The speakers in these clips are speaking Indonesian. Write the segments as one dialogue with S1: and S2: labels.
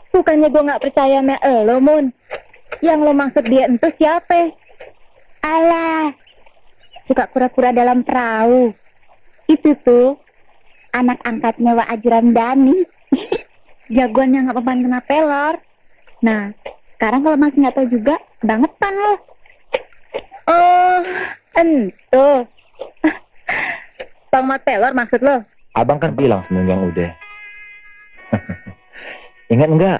S1: Bukannya gue gak percaya sama lo, Mun. Yang lo maksud dia itu siapa? Alah, suka kura-kura dalam perahu. Itu tuh anak angkatnya Wak Ajram Dani. Jagoan yang gak beban kena pelor. Nah, sekarang kalau masih gak tahu juga, bangetan lo. Oh, entuh. Bang Mat Pelor maksud lo?
S2: Abang kan bilang seminggu yang udah. Ingat enggak?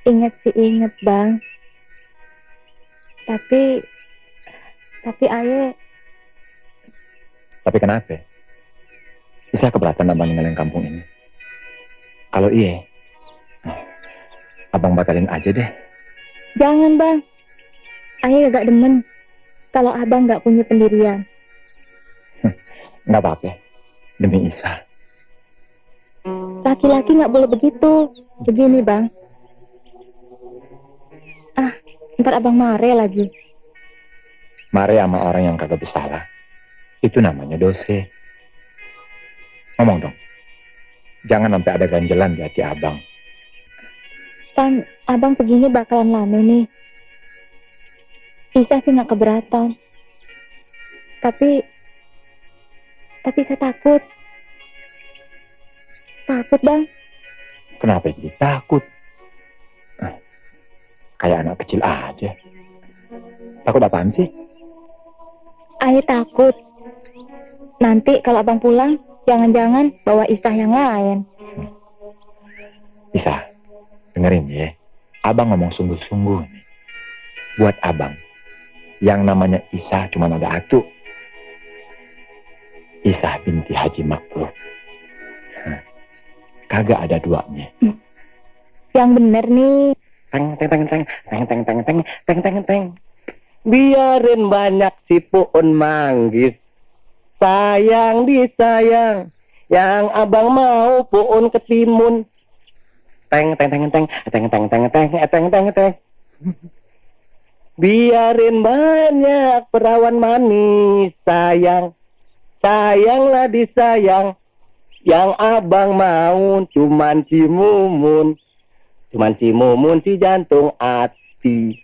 S1: Ingat sih inget, Bang. Tapi ayo.
S2: Tapi kenapa? Bisa keberatan abang ninggalin kampung ini? Kalau iya, abang batalin aja deh.
S1: Jangan, Bang. Ayo gak demen kalau abang gak punya pendirian.
S2: Nggak apa-apa, demi Isa.
S1: Laki-laki gak boleh begitu. Begini, Bang. Ntar abang marah lagi.
S2: Marah sama orang yang kagak bersalah, itu namanya dosa. Ngomong dong, jangan sampai ada ganjelan di hati abang.
S1: Kan abang perginya bakalan lama nih. Isa sih gak keberatan. Tapi saya takut. Takut, Bang.
S2: Kenapa jadi takut? Kayak anak kecil aja. Takut apaan sih?
S1: Ayo takut. Nanti kalau abang pulang, jangan-jangan bawa Isa yang lain.
S2: Isa, dengerin ya. Abang ngomong sungguh-sungguh nih. Buat abang, yang namanya Isa cuma ada satu. Isa binti Haji Makruf. Kagak ada duanya.
S1: Yang bener nih.
S3: Teng. Biarin banyak si Puun manggis. Sayang disayang. Yang abang mau Puun ketimun. Teng. Biarin banyak perawan manis. Sayanglah disayang. Yang abang mau cuman si Mumun. Cuman si Mumun si jantung hati.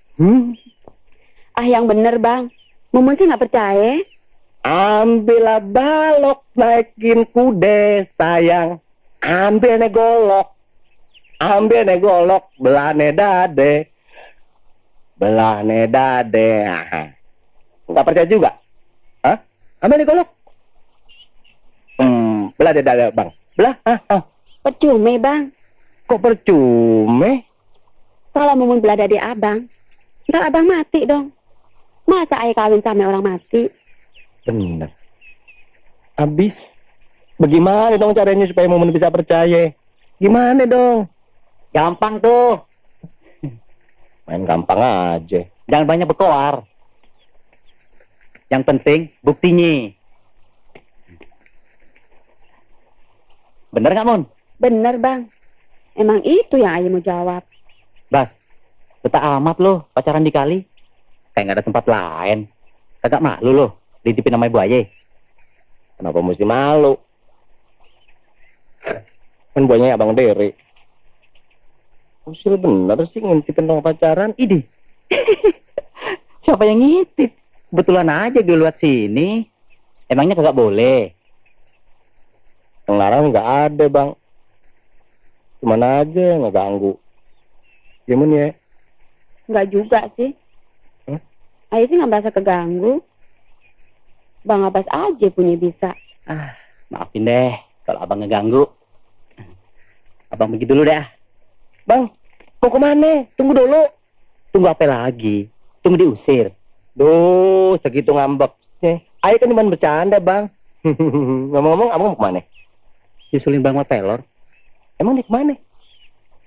S1: Yang bener, Bang. Mumun sih gak percaya.
S3: Ambillah balok, naikin kude sayang. Ambil nih golok. Ambil nih golok, belane dade. Belane dade. Nggak percaya juga? Hah? Ambil nih golok. Belah dade bang. Belah.
S1: Percuma, Bang.
S3: Kok percuma?
S1: Kalau mau belah dade abang, ntar abang mati dong. Masa ayah kawin sama orang mati?
S3: Benar. Habis. Bagaimana dong caranya supaya Mumun bisa percaya? Gimana dong?
S4: Gampang tuh.
S3: Main gampang aja.
S4: Jangan banyak berkoar. Yang penting buktinya. Bener nggak, Mun?
S1: Bener, Bang. Emang itu yang ayah mau jawab.
S4: Bas, betah amat lo pacaran di kali. Kayak nggak ada tempat lain. Kagak malu lo ditipin sama ibu aja.
S3: Kenapa mesti malu? Kan buahnya abang Dere. Usil bener sih ngintipin orang pacaran.
S4: Idi. Siapa yang ngintip? Kebetulan aja gue lewat sini. Emangnya kagak boleh?
S3: Yang larang nggak ada bang. Cuman aja ngeganggu. Gimana ya?
S1: Nggak juga sih. Ayah sih nggak merasa keganggu. Bang Abbas aja punya bisa.
S4: Maafin deh kalau abang ngeganggu. Abang pergi dulu deh.
S3: Bang, mau kemana? Tunggu dulu.
S4: Tunggu apa lagi? Tunggu diusir.
S3: Duh, segitu ngambeknya. Ayo kan cuma bercanda bang. Ngomong-ngomong, abang mau kemana?
S4: Nyusulin Bang Pelor
S3: Emang dia kemana?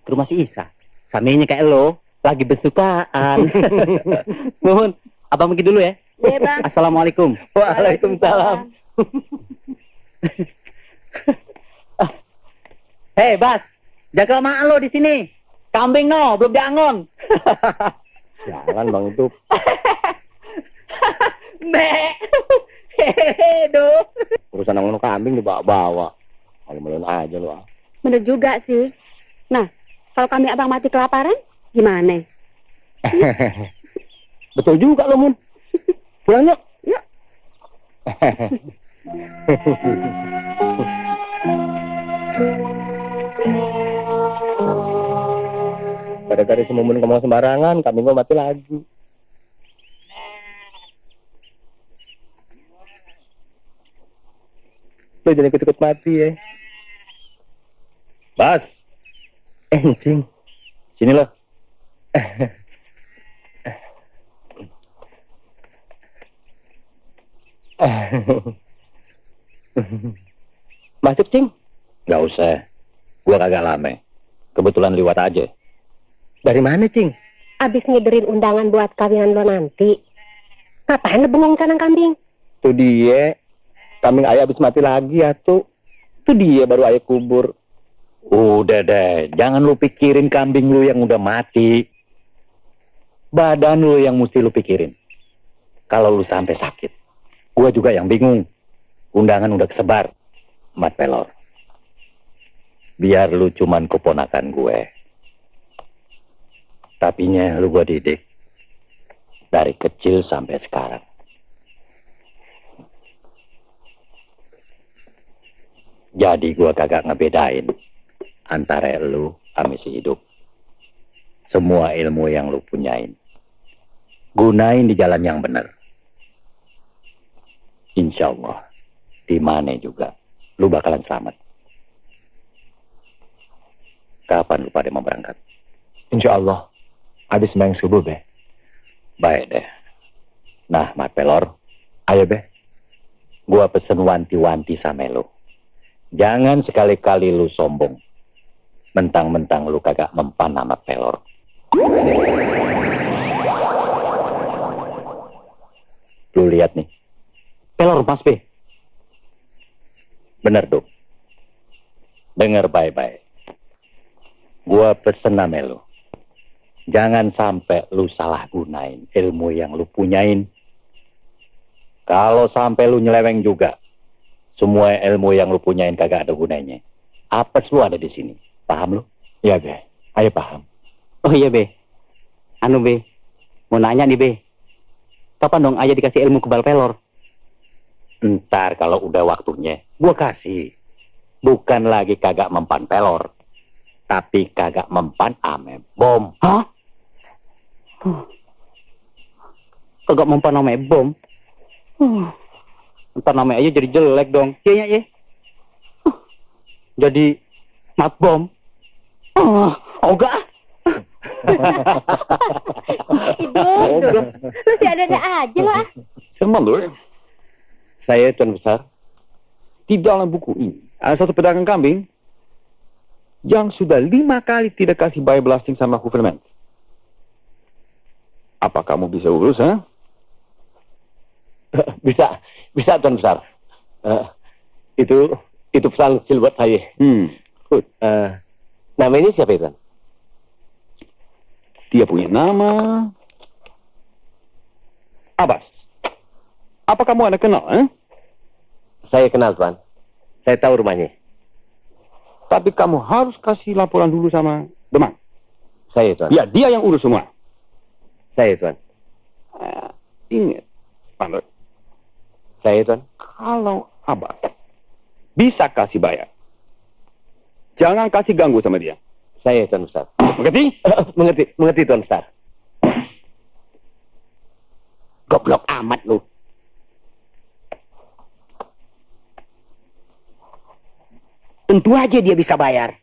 S4: ke rumah si Isa. Samanya kayak lo lagi bersukaan. Mohon, abang pergi dulu ya.
S1: Iya, Bang.
S4: Assalamualaikum.
S3: Waalaikumsalam.
S4: Hei, Bas, jaga mak lo di sini. Kambing no, belum diangon.
S3: Jangan bang itu.
S4: Mek. Hehehe, duh.
S3: Urusan angon kambing dibawa-bawa. Malu-maluin aja lu.
S1: Bener juga sih. Nah, kalau kami abang mati kelaparan, gimana?
S3: Betul juga lo, Mun. Pulang yuk.
S1: Yuk.
S3: Gara-gara si Mumun ngomong sembarangan, kambing gua mati lagi. Lo jangan ikut-ikut mati ya.
S2: Bas,
S3: Cing.
S2: sini lo.
S3: Masuk, Cing.
S2: Gak usah. Gua kagak lama. Kebetulan liwat aja.
S3: Dari mana, Cing?
S1: Abis ngiderin undangan buat kawinan lo nanti. Ngapain lo bengong kandang kambing?
S3: Tuh dia. Kambing ayah habis mati lagi ya tuh. Tuh dia baru ayah kubur.
S2: Udah deh, jangan lu pikirin kambing lu yang udah mati. Badan lu yang mesti lu pikirin. Kalau lu sampai sakit, gua juga yang bingung. Undangan udah kesebar, Mat Pelor. Biar lu cuman keponakan gue. Tapinya lu gua didik. Dari kecil sampai sekarang. Jadi gua kagak ngebedain antara lu sama si hidup. Semua ilmu yang lu punyain, gunain di jalan yang benar. Insya Allah, di mana juga, lu bakalan selamat. Kapan lu pada mau berangkat?
S3: Insya Allah. Habis sembahyang subuh, Be.
S2: Baik deh. Nah, Mat Pelor, ayo be. Gua pesen wanti-wanti sama lu. Jangan sekali-kali lu sombong. Mentang-mentang lu kagak mempan nama Pelor. Lu lihat nih. Pelor Mas Be. Bener tuh. Dengar baik-baik. Gua pesen nama lu. Jangan sampai lu salah gunain ilmu yang lu punyain. Kalau sampai lu nyeleweng juga, semua ilmu yang lu punyain kagak ada gunanya. Apes lu ada di sini. Paham lu?
S3: Iya, Be. Ayo paham.
S4: Oh iya, Be. Anu, Be. Mau nanya nih, Be. Kapan dong ayah dikasih ilmu kebal pelor?
S2: Ntar kalau udah waktunya, gua kasih. Bukan lagi kagak mempan pelor, tapi kagak mempan ame bom.
S4: Hah? Kagak mempan namanya bom. Ntar namanya aja jadi jelek dong. Iya, iya. Jadi mat bom. Ogah.
S1: Hidup. Lu si ada aja lah.
S3: Semalur, saya Tuan Besar, di dalam buku ini ada satu pedagang kambing yang sudah 5 kali tidak kasih bayar belasting sama government. Apa kamu bisa urus, ha?
S2: Bisa Tuan Besar. Itu pesan kecil buat saya.
S3: Good.
S2: Nama ini siapa Tuan?
S3: Dia punya nama Abbas. Apa kamu ada kenal, ha?
S2: Saya kenal Tuan. Saya tahu rumahnya.
S3: Tapi kamu harus kasih laporan dulu sama Demang.
S2: Saya Tuan.
S3: Ya, dia yang urus semua.
S2: Saya Tuan.
S3: Ingat, Pandor,
S2: Saya Tuan.
S3: kalau Abbas bisa kasih bayar, jangan kasih ganggu sama dia.
S2: Saya Tuan Besar.
S3: Mengerti?
S2: Mengerti Tuan Besar.
S4: Goblok amat lu. Tentu aja dia bisa bayar.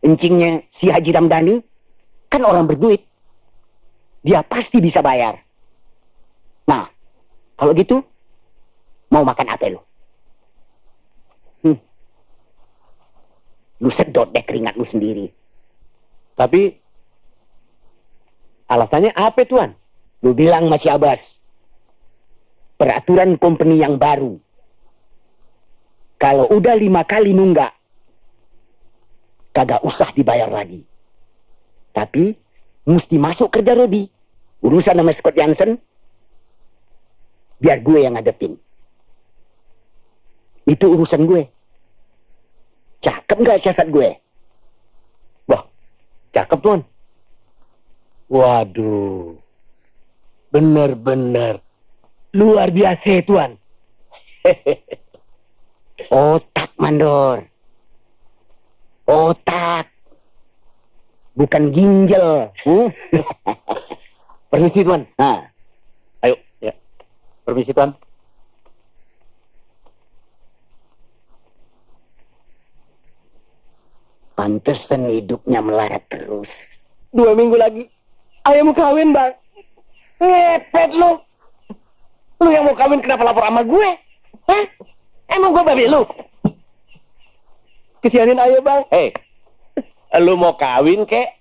S4: Encingnya si Haji Ramdhani kan orang berduit. Dia pasti bisa bayar. Nah, kalau gitu mau makan apa lu? Lu sedot deh keringat lu sendiri.
S2: Tapi alasannya apa Tuan?
S4: Lu bilang masih Abbas. Peraturan company yang baru. Kalau udah 5 kali nunggak, kagak usah dibayar lagi. Tapi mesti masuk kerja Rodi. Urusan sama Scott Jansen, biar gue yang ngadepin. Itu urusan gue. Cakep nggak siasat gue?
S2: Wah, cakep Tuan. Waduh, bener-bener luar biasa Tuan.
S4: Otak, Mandor. Otak. Bukan ginjal.
S2: Permisi Tuan.
S4: Nah,
S2: Ayo, ya. Permisi Tuan.
S4: pantesan hidupnya melarat terus.
S2: 2 minggu lagi, ayah mau kawin Bang. Ngepet lu. Lu yang mau kawin kenapa lapor sama gue? Hah? Emang gue babi lu? Kesianin ayah Bang. Lu mau kawin kek?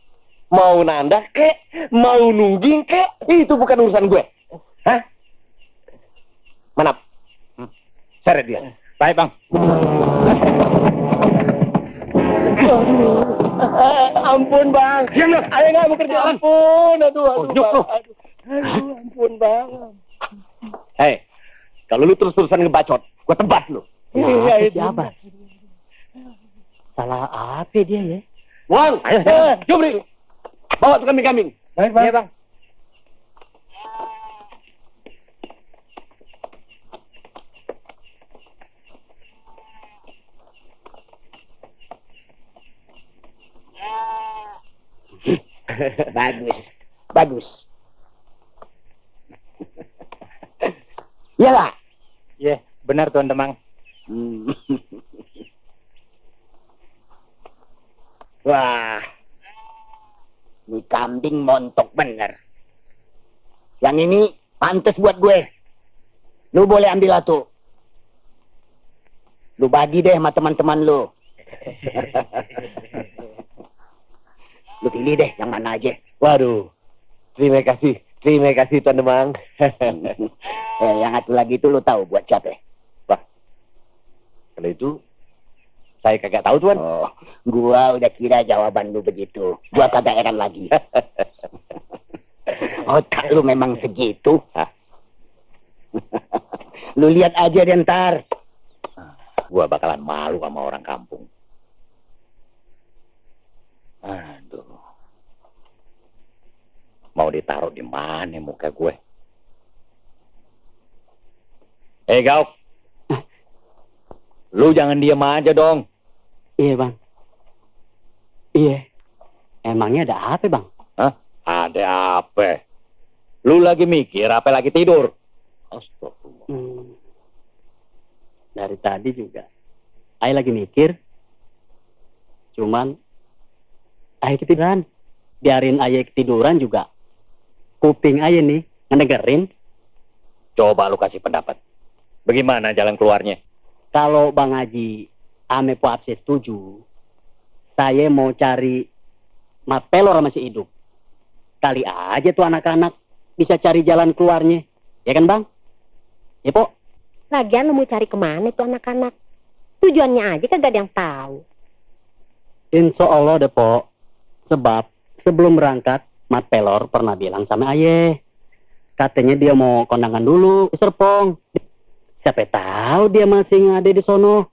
S2: Mau nandah kek? Mau nungging kek? Itu bukan urusan gue. Hah? Manap. Seret dia.
S4: Baik, Bang.
S2: Ampun Bang. Ayah nggak mau kerja. Ampun. Aduh. Bang. Aduh, ampun Bang. Kalau lu terus-terusan ngebacot, gue tebas lu.
S4: Iya, siapa? Salah apa dia ya?
S2: Bang, Jumri, bawa tuh kambing-kambing.
S3: Baik, Bang.
S2: Iya, Bang.
S4: Bagus. Iya lah.
S2: Iya, benar Tuan Demang.
S4: Wah, ini kambing montok bener. Yang ini pantas buat gue. Lu boleh ambil satu. Lu bagi deh sama teman-teman lu. Lu pilih deh yang mana aja.
S2: Waduh, terima kasih Tuan Demang.
S4: Yang satu lagi itu lu tahu buat siapa?
S2: Wah, kalau itu saya kagak tahu Tuan.
S4: Oh, gua udah kira jawaban lu begitu. Gua kagak heran lagi. Otak lu memang segitu. Lu lihat aja deh ntar.
S2: Gua bakalan malu sama orang kampung. Aduh. Mau ditaruh di mana muka gue? Gauk. Lu jangan diem aja dong.
S4: Iya, Bang. Iya. Emangnya ada apa, Bang?
S2: Hah? Ada apa? Lu lagi mikir apa lagi tidur? Astagfirullah.
S4: Dari tadi juga. Ayo lagi mikir. Cuman ayo ketiduran. Biarin ayo ketiduran juga. Kuping ayo nih ngedengerin.
S2: Coba lu kasih pendapat. Bagaimana jalan keluarnya?
S4: Kalau Bang Haji ame Po Abse setuju, saya mau cari Mat Pelor masih hidup. Kali aja tuh anak-anak bisa cari jalan keluarnya. Ya kan, Bang? Ya, Po?
S1: Lagian lu mau cari kemana tuh anak-anak? Tujuannya aja kagak ada yang tahu.
S4: Insya Allah deh, Po. Sebab sebelum berangkat, Mat Pelor pernah bilang sama Aye. Katanya dia mau kondangan dulu ke Serpong. Siapa tahu dia masih ngade di sono.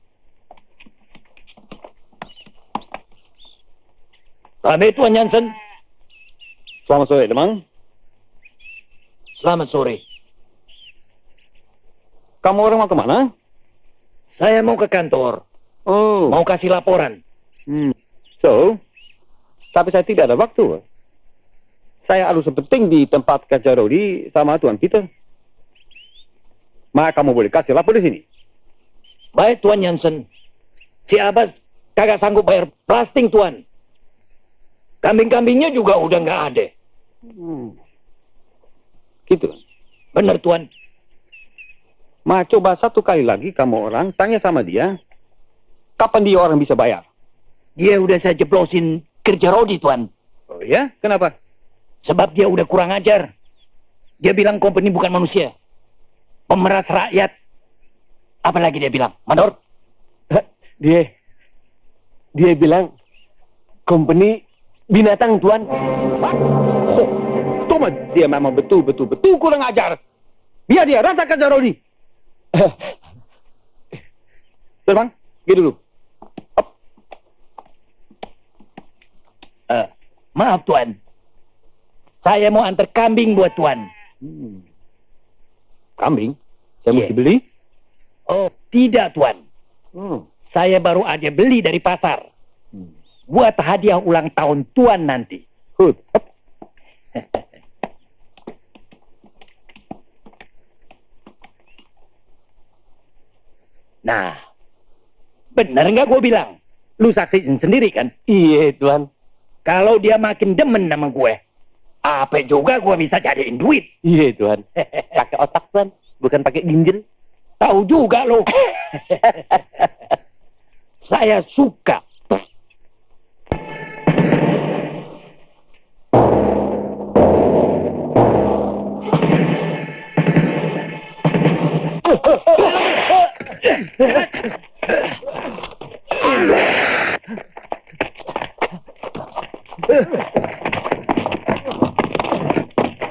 S2: Kami Tuan Jansen.
S3: Selamat sore, Demang.
S2: Selamat sore.
S3: Kamu orang mau kemana?
S2: Saya mau ke kantor.
S3: Oh.
S2: Mau kasih laporan.
S3: So, tapi saya tidak ada waktu. Saya harus penting di tempat kerja Rodi sama Tuan Peter. Maka kamu boleh kasih lapor di sini.
S2: Baik Tuan Jansen. Si Abbas kagak sanggup bayar plasting Tuan. Kambing-kambingnya juga udah nggak ada.
S3: Gitu.
S2: Bener Tuan.
S3: Coba satu kali lagi kamu orang tanya sama dia. Kapan dia orang bisa bayar?
S2: Dia udah saya jeblosin kerja Rodi Tuan.
S3: Oh ya? Kenapa?
S2: Sebab dia udah kurang ajar. Dia bilang company bukan manusia. Pemeras rakyat. Apalagi dia bilang? Mandor?
S3: Dia bilang company binatang Tuan. Cuma dia memang betul kurang ajar. Biar dia rata kerja Rodi. Bang, gitu dulu.
S2: Maaf Tuan. Saya mau antar kambing buat Tuan.
S3: Kambing? Saya mesti
S2: Iya.
S3: beli?
S2: Oh, tidak Tuan. Saya baru aja beli dari pasar. Buat hadiah ulang tahun Tuan nanti.
S3: Good.
S2: Nah, bener nggak gue bilang? Lu saksiin sendiri kan?
S3: Iya, Tuan.
S2: Kalau dia makin demen sama gue, apa juga gue bisa jadiin duit.
S3: Iya, Tuan. Pakai otak, Tuan. Bukan pakai ginjal.
S2: Tahu juga lo. Saya suka.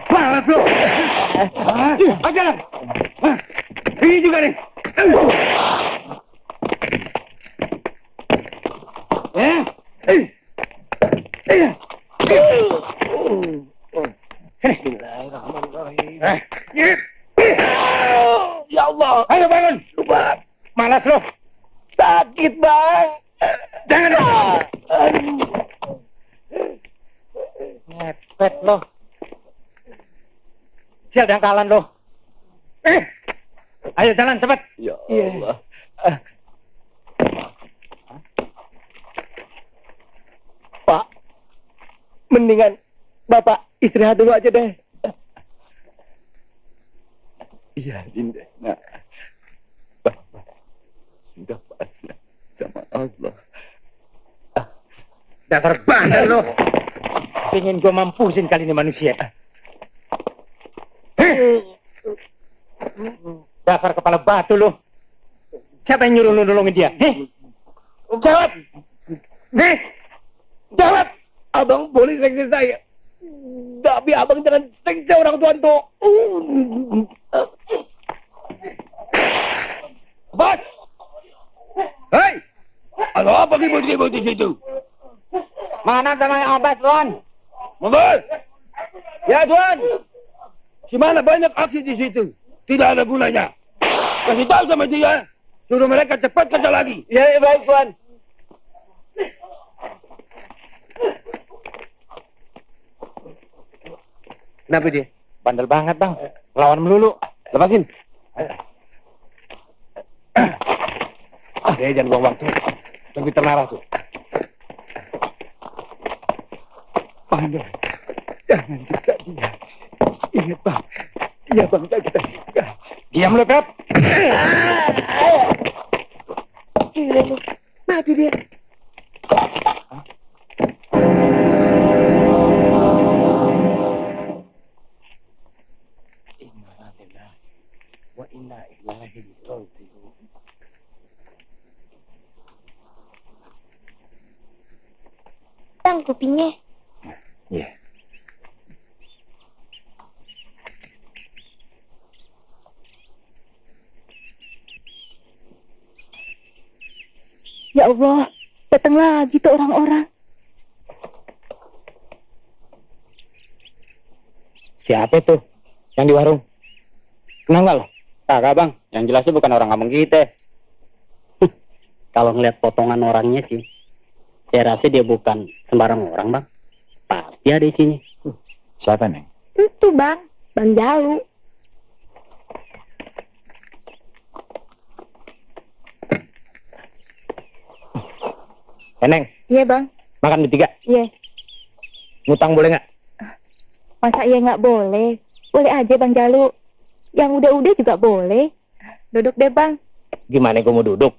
S3: Malas lo. Ajar. Ini juga nih.
S2: Ya Allah. Ayo bangun. Malas lo. Sakit bang. Jangan. Ngepet lo. Sial dangkalan lo. Ayo jalan cepat.
S3: Ya Allah.
S4: Pak, mendingan Bapak istirahat dulu aja deh.
S3: Iya, Dinda. Nah, Bapak sudah pasrah sama Allah.
S2: Dasar bandel lo. Pengen gue mampusin kali ini manusia. Dasar kepala batu lo. Siapa yang nyuruh lo nolongin dia? Jawab. Jawab.
S3: Abang boleh seksa saya. Tapi abang jangan seksa orang tua tuh.
S2: Bos.
S3: Hei! Ada apa ribut-ribut di situ?
S2: Mana tanah Abbas, Tuan?
S3: Mundur! Ya, Tuan! Di mana banyak aksi di situ? Tidak ada gunanya. kasih tahu sama dia. Suruh mereka cepat kerja lagi.
S4: Ya, baik, Tuan.
S3: Kenapa dia?
S2: Bandel banget, Bang. Lawan melulu.
S3: Lepasin. Jangan buang waktu. Lebih terlarang tuh. Bandel. Jangan kita dia. Ingat, Bang. Iya, Bang. Kita.
S2: Diam lu, Pep.
S3: Mati dia.
S2: Wa inna ilaihi raji'un.
S1: Bang, kupingnya.
S2: Iya.
S1: Ya Allah, datang lagi tuh orang-orang.
S2: Siapa itu yang di warung? Kenal nggak lo?
S4: Kagak, Bang. Yang jelasnya bukan orang kampung kita. Kalau ngeliat potongan orangnya sih, saya rasa dia bukan sembarang orang, Bang. Pasti ada isinya.
S2: Siapa, Neng?
S1: Itu Bang, Bang Jalu.
S2: Neng,
S1: Iya Bang,
S2: makan bertiga.
S1: iya.
S2: Ngutang boleh nggak?
S1: Masa iya nggak boleh? Boleh aja Bang Jalu. Yang udah-udah juga boleh. Duduk deh Bang.
S2: Gimana gue mau duduk?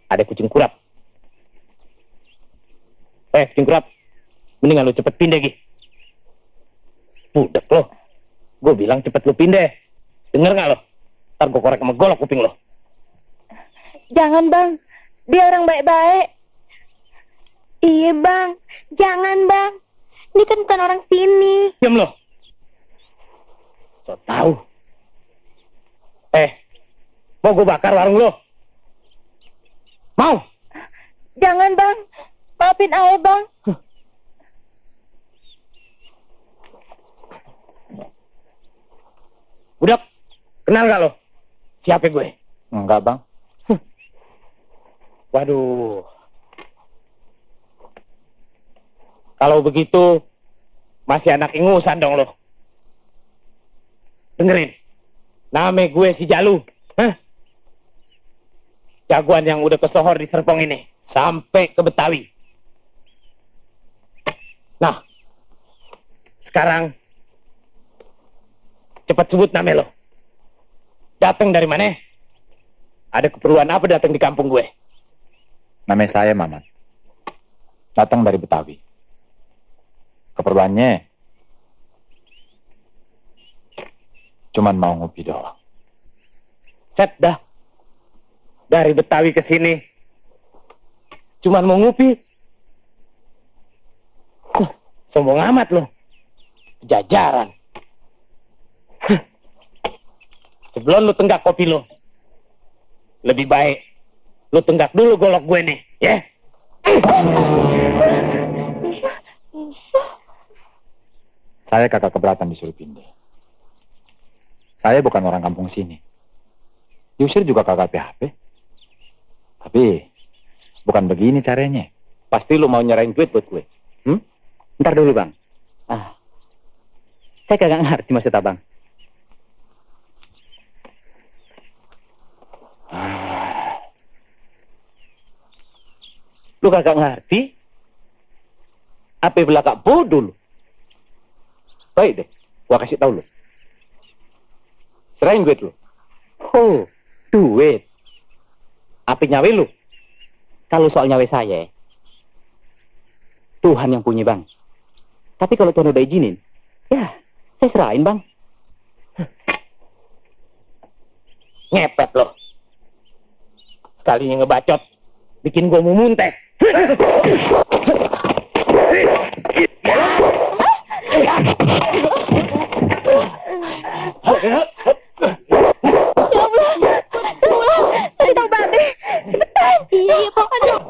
S2: Ada kucing kurap. Kucing kurap. Mendingan lu cepet pindah, Gi. Budak lo. Gue bilang cepet lu pindah. Denger nggak lo? Ntar gue korek sama golok kuping lo.
S1: Jangan Bang, dia orang baik-baik. Iya Bang, jangan Bang. Ini kan bukan orang sini.
S2: Diam lo. So tahu. Mau gue bakar warung lo? Mau?
S1: Jangan Bang, maafin saya Bang.
S2: Budak, kenal gak lo? Siapa gue? Enggak, Bang. Waduh. Kalau begitu, masih anak ingusan dong lo. Dengerin. Nama gue si Jalu. Jagoan yang udah kesohor di Serpong ini. Sampai ke Betawi. Nah, sekarang cepat sebut nama lo. Datang dari mana? Ada keperluan apa datang di kampung gue?
S5: Nama saya Mamat. Datang dari Betawi. Keperluannya cuman mau ngopi doang.
S2: Set dah. Dari Betawi ke sini. Cuman mau ngopi. Sombong amat lo. Jajaran. Sebelum lu tenggak kopi lo, lebih baik lu tenggak dulu golok gue nih, ya?
S5: Saya kagak keberatan disuruh pindah. Saya bukan orang kampung sini. Diusir juga kagak PHP. Tapi bukan begini caranya.
S2: Pasti lu mau nyerahin duit buat gue.
S4: Ntar dulu, Bang. Saya kagak ngerti maksud Abang.
S2: Lu kagak ngerti? Apa belakang bodoh lu? Baik deh, gua kasih tahu lu. Serahin duit lu.
S4: Oh,
S2: Duit. Apa nyawe lu?
S4: kalau soal nyawa saya, Tuhan yang punya, Bang. Tapi kalau Tuhan udah izinin, ya, saya serahin, Bang.
S2: Ngepet lo. Sekalinya ngebacot, bikin gua mau muntah.
S1: Kasih tau Babe. Cepetan. Iya, pokoknya dong.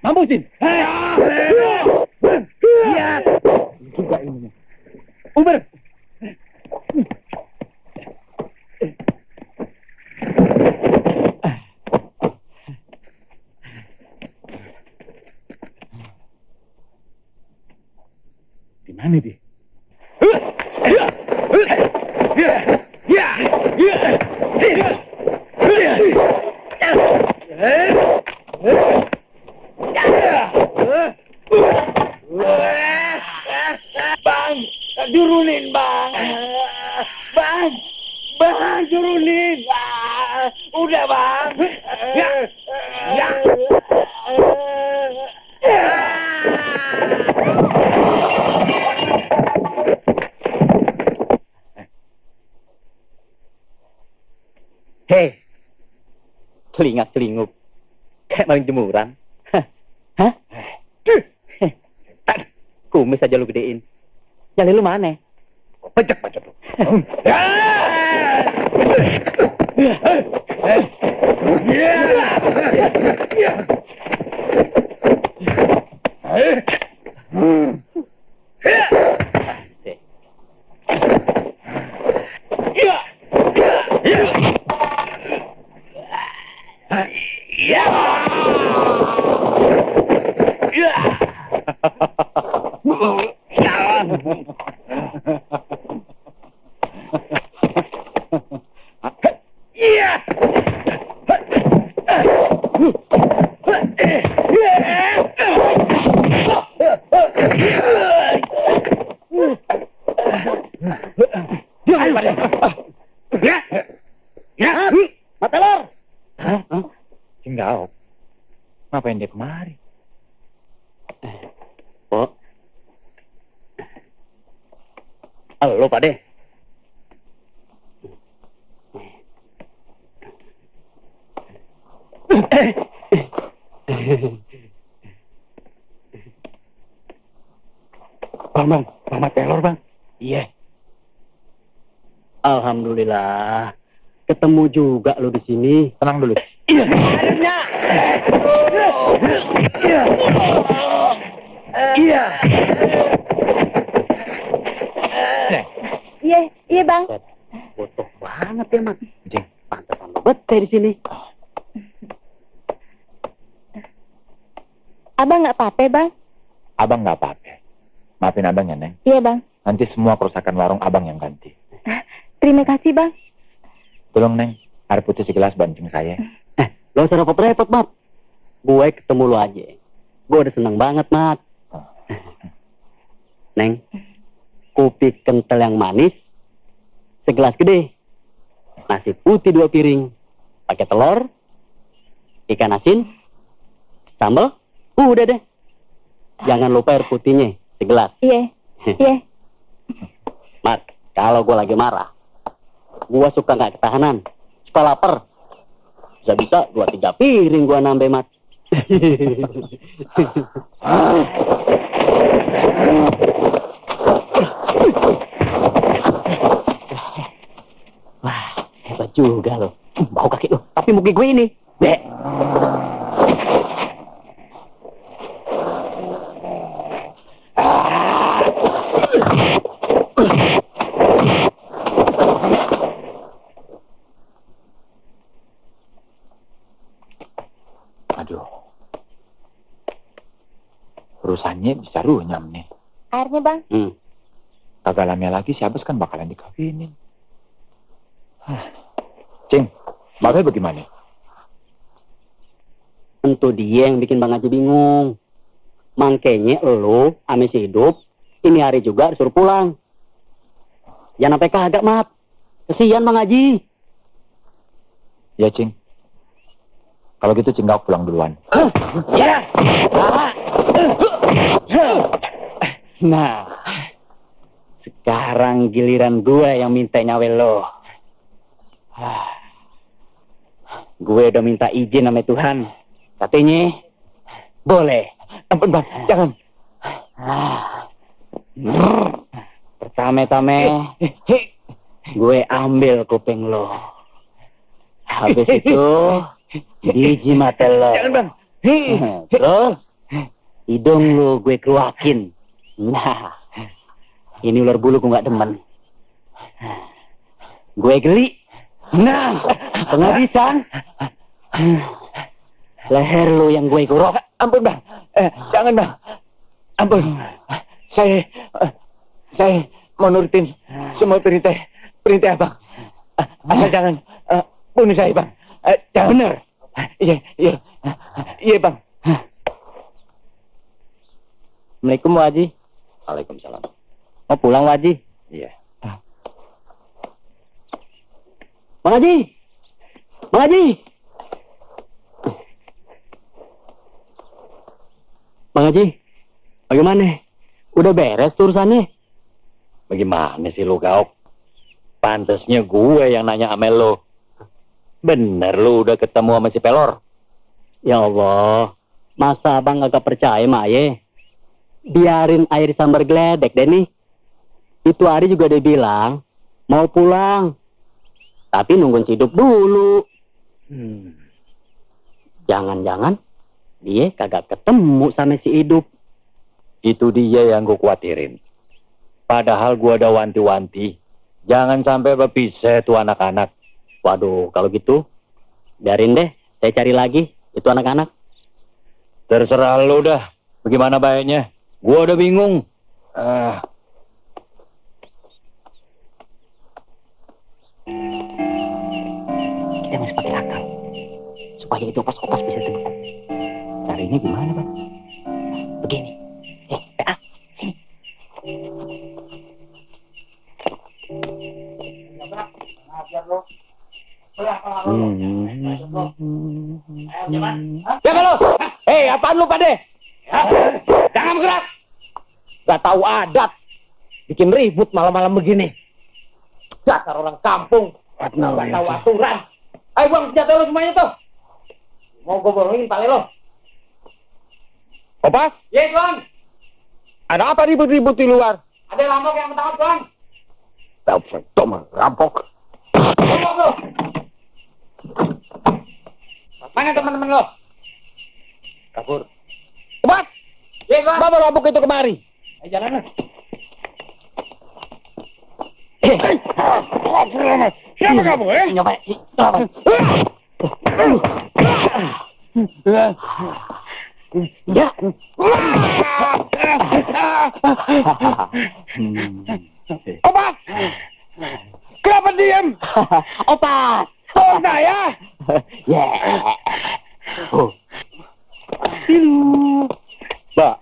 S3: Mampusin. Juga ini. Uber. Di mana dia? Bang, turunin bang. Bang, turunin. Udah bang.
S4: Hei, celingak-celinguk, kayak maling jemuran. Hah? Kumis aja lu gedein. Nyali lu mana?
S3: Pecek lu.
S4: Matelor!
S5: Singgau. Ngapain dia kemari?
S4: Oh. Halo, Pak De.
S3: Bang, Matelor bang.
S4: Iya. Alhamdulillah. Ketemu juga lo di sini.
S5: Tenang dulu.
S1: Iya bang.
S4: Botoh banget ya, Mak.
S5: Jing.
S4: Pantesan lo betah di sini.
S1: Abang nggak apa-apa bang?
S5: Abang nggak apa-apa. Maafin abang ya, Neng.
S1: Iya bang.
S5: Nanti semua kerusakan warung abang yang ganti.
S1: Terima kasih bang.
S5: Tolong, Neng. Air putih segelas bancing saya.
S4: Lo usah repot-repot, Mat. Gue ketemu lo aja. Gue udah seneng banget, Mat. Neng, kopi kental yang manis, segelas gede. Nasi putih 2 piring. Pakai telur, ikan asin, sambal, udah deh. Jangan lupa air putihnya, segelas.
S1: Iya. Iya.
S4: Mat, kalau gue lagi marah, gue suka nggak ketahanan. Suka lapar. Bisa-bisa 2-3 piring gue nambah, Mat. Wah, hebat juga lo. Bau kaki lo, tapi muka gue ini. Dek.
S5: Aduh. Urusannya bisa runyam nih.
S1: Airnya, Bang.
S5: Kagak lama lagi si Abas kan bakalan dikawinin. Cing, Babe bagaimana?
S4: Tentu dia yang bikin Bang Haji bingung. Makanya lo ame si Hidup ini hari juga disuruh pulang. Jangan sampai kagak, Mat. Kesian Bang Haji.
S5: Ya, Cing. Kalau gitu Cing gak pulang duluan.
S4: Ya. Nah, sekarang giliran gue yang minta nyawe lo. Gue udah minta izin sama Tuhan. Katanya boleh.
S5: Ampun Bang, jangan.
S4: Pertama-tama gue ambil kuping lo. Habis itu biji mata lo.
S5: Jangan Bang.
S4: Terus hidung lo gue keluakin. Nah, ini ular bulu gue gak demen. Gue geli. Nah, penghabisan. Leher lo yang gue kurok.
S5: Ampun Bang. Jangan Bang. Ampun. Saya mau nurutin semua perintah Abang. Asal jangan bunuh saya Bang. Jangan.
S4: Bener.
S5: Iya Bang.
S4: Assalamualaikum Pak Haji.
S2: Waalaikumsalam.
S4: Mau pulang Pak Haji?
S2: Iya.
S4: Bang Haji. Bang Haji. Bang Haji. Bagaimana? Udah beres tuh urusannya?
S2: Bagaimana sih lu, Gauk? Pantasnya gue yang nanya sama lo. Bener lu udah ketemu sama si Pelor?
S4: Ya Allah. Masa abang gak percaya Mak Aye? Biarin air sambar geledek deh nih. Itu hari juga dia bilang mau pulang. Tapi nungguin si Hidup dulu. Jangan-jangan dia kagak ketemu sama si Hidup.
S2: Itu dia yang gue khawatirin. Padahal gue ada wanti-wanti. Jangan sampai berpisah tuh anak-anak.
S4: Waduh, kalau gitu biarin deh. Saya cari lagi itu anak-anak.
S2: Terserah lu dah. Bagaimana baiknya? Gue udah bingung.
S4: Kita masih pakai akal. Supaya itu opas-opas bisa temukan. Carinya gimana, Bang? Begini. Sini.
S2: Siapa lu? Hei, apaan lu pade? Jangan bergerak. Gak tahu adat. Bikin ribut malam-malam begini. Dasar orang kampung. Gak tahu aturan. Ayo buang senjata lu semuanya tuh. Mau gue bolongin pale lo.
S3: Opas,
S2: Yes, Bang.
S3: ada apa ribut-ribut di luar?
S2: Ada rampok yang ketangkap, Bang.
S3: Rampok.
S2: Rampok lo. Mana teman-teman lo?
S3: Kabur. Opas,
S2: Yes, Bang.
S3: bawa rampok itu kemari.
S2: Ayo jalan lo.
S3: Siapa kamu,
S4: Nyoba. Ya.
S3: Opas, kenapa diam?
S4: Opas.
S3: Oh, saya.
S4: Ya.
S2: Mbak.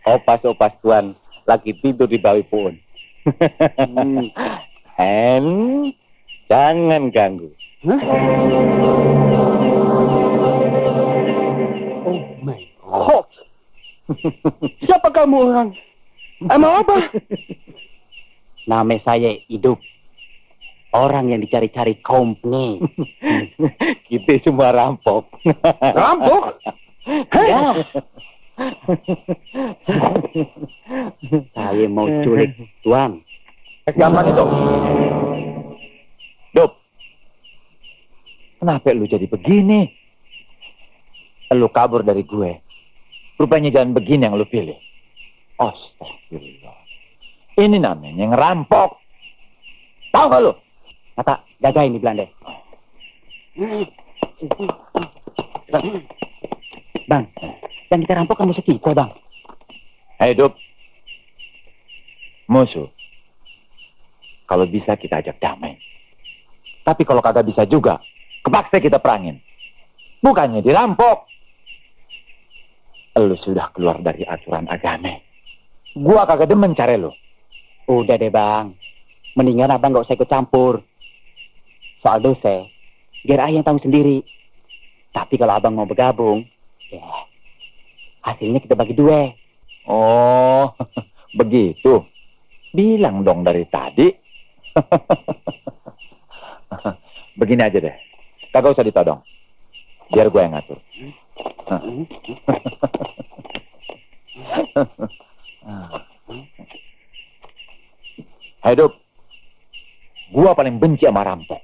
S2: Opas-opas tuan lagi tidur di bawah pohon. Hen, jangan ganggu.
S4: Oh my.
S3: Oh, siapa kamu orang? Emang apa?
S4: Nama saya Hidup. Orang yang dicari-cari kaum nih.
S2: Kita semua rampok.
S3: Rampok?
S4: Ya. Saya mau culik tuan.
S5: Gampang itu. Dup. Kenapa lu jadi begini? Lu kabur dari gue. Rupanya jalan begini yang lu pilih. Astagfirullah. Ini namanya ngerampok. Tahu gak lu?
S4: Kata jagain di Belanda. Bang, yang kita rampok kan musuh kita, Bang.
S5: Hidup. Musuh. Kalau bisa kita ajak damai. Tapi kalau kagak bisa juga, kepaksa kita perangin. Bukannya dirampok. Lu sudah keluar dari aturan agama. Gua kagak demen cara lu.
S4: Udah deh, Bang. Mendingan abang gak usah ikut campur. Soal dosa, biar ayah yang tahu sendiri. Tapi kalau abang mau bergabung, ya hasilnya kita bagi dua.
S5: Oh, begitu. Bilang dong dari tadi. Begini aja deh. Kagak usah ditodong. Biar gue yang ngatur. Hidup. Gua paling benci sama rampok.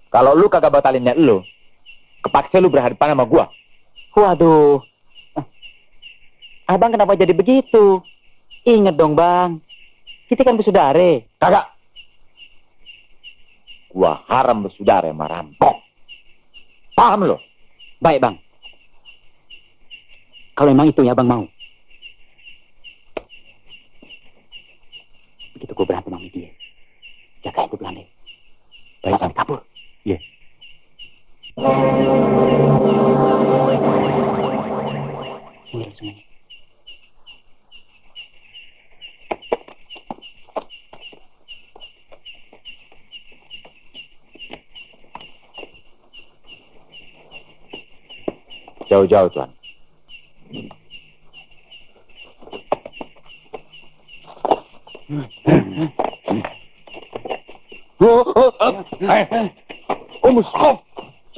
S5: Kalau lu kagak batalin niat lu, kepaksa lu berhadapan sama gua.
S4: Waduh. Abang kenapa jadi begitu? Ingat dong, Bang. Kita kan bersaudara.
S5: Kagak. Gua haram bersaudara sama rampok. Paham lo?
S4: Baik, Bang. Kalau memang itu yang abang mau. Begitu gue berantem sama dia, jaga itu belanda. Baik, Bang. Kabur.
S5: Iya.
S4: Sini, semuanya.
S5: Jauh-jauh, Tuan. Stop!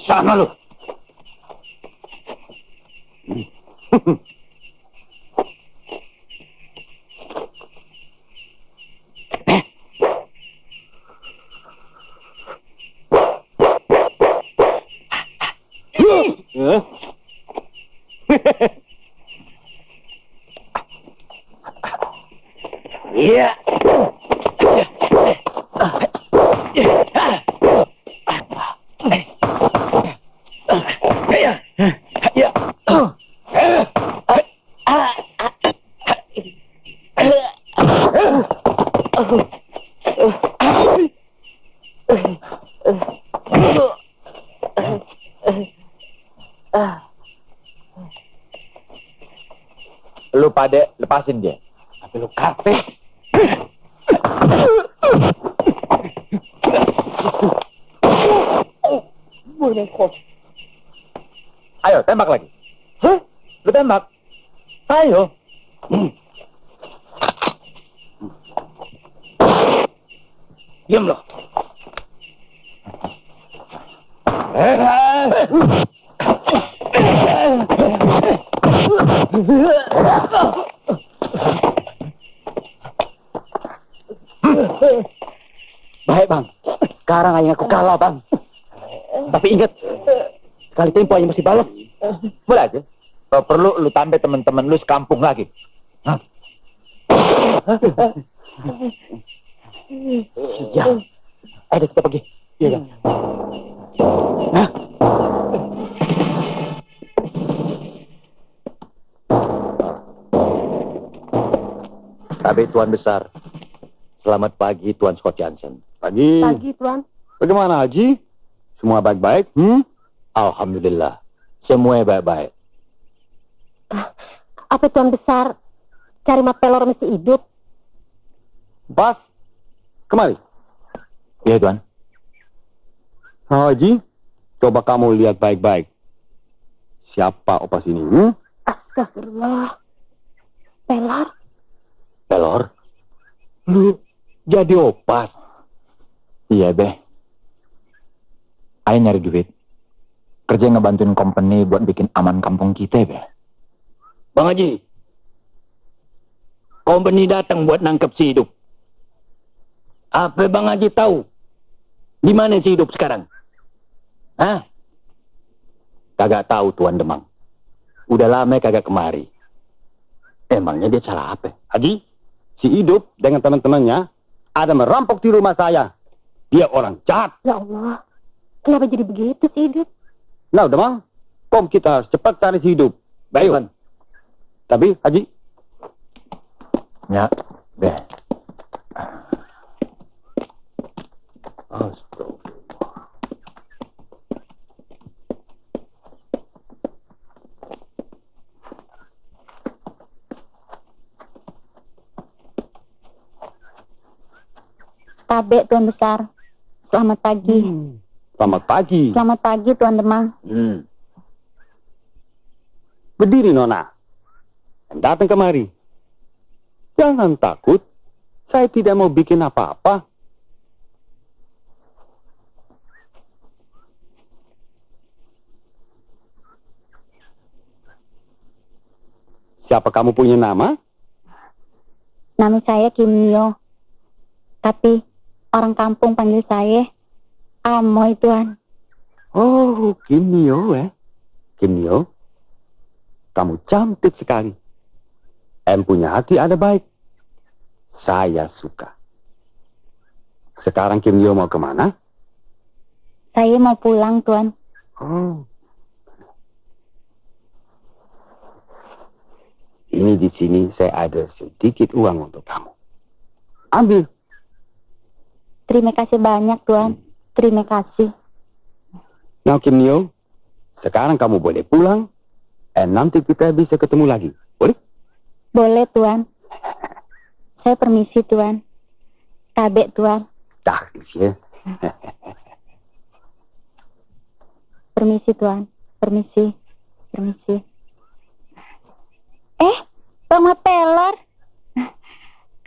S5: Sana lu!
S4: Iya.
S5: Lu pada lepasin dia. Tapi lu kafe. Ayo, tembak lagi. Hah? Lu tembak? Ayo. Diam lo.
S4: Baik, Bang. Sekarang hanya aku kalah, Bang. Tapi ingat, sekali tempo hanya masih balas.
S5: Boleh aja. Kalau perlu lu tambah teman-teman lu sekampung lagi. Hah?
S4: Ya. Ayo kita pergi. Iya, Bang. Nah.
S2: Tapi Tuan Besar, selamat pagi Tuan Scott Johnson.
S3: Pagi.
S1: Pagi, Tuan.
S3: Bagaimana, Haji? Semua baik-baik?
S2: Alhamdulillah, semua baik-baik.
S1: Apa Tuan Besar cari mapelor masih hidup?
S3: Pas. Kemari.
S5: Iya, Tuan.
S3: Haji, coba kamu lihat baik-baik. Siapa opas ini?
S1: Astagfirullah. Pelor?
S2: Pelor,
S5: Lu jadi opas. Iya, Be. Ayo nyari duit. Kerja ngebantuin company buat bikin aman kampung kita, Be.
S2: Bang Haji, company datang buat nangkep si Hidup. Apa Bang Haji tahu? Di mana si Hidup sekarang? Hah? Kagak tahu Tuan Demang. Udah lama kagak kemari. Emangnya dia salah apa?
S3: Haji, si Hidup dengan teman-temannya ada merampok di rumah saya. Dia orang jahat.
S1: Ya Allah. Kenapa jadi begitu sih, Hidup?
S3: Nah, Demang, Kom kita harus cepat cari si hidup.
S2: Baik,
S3: Ayo.
S2: Tuan.
S3: Tapi, Haji,
S2: Ya, deh. Astagfirullah.
S1: Tabe, Tuan Besar. Selamat pagi.
S3: selamat pagi.
S1: Selamat pagi, Tuan Demang.
S3: Berdiri, Nona. Dan datang kemari. Jangan takut. Saya tidak mau bikin apa-apa. Siapa kamu punya nama?
S1: Nama saya Kim Nio. Tapi orang kampung panggil saya Amoy, Tuan.
S3: Oh, Kim Nio, ya. Kim Nio, kamu cantik sekali. Punya hati ada baik. Saya suka. Sekarang Kim Nio mau kemana?
S1: Saya mau pulang, Tuan.
S3: Oh. Ini di sini saya ada sedikit uang untuk kamu. Ambil.
S1: Terima kasih banyak, Tuan. Terima kasih.
S3: Nah, Kim Nio, sekarang kamu boleh pulang. Nanti kita bisa ketemu lagi. Boleh?
S1: Boleh, Tuan. Saya permisi, Tuan. Tabe, Tuan.
S3: Taktis ya.
S1: Permisi, Tuan. Permisi. Permisi. Bang Pelor.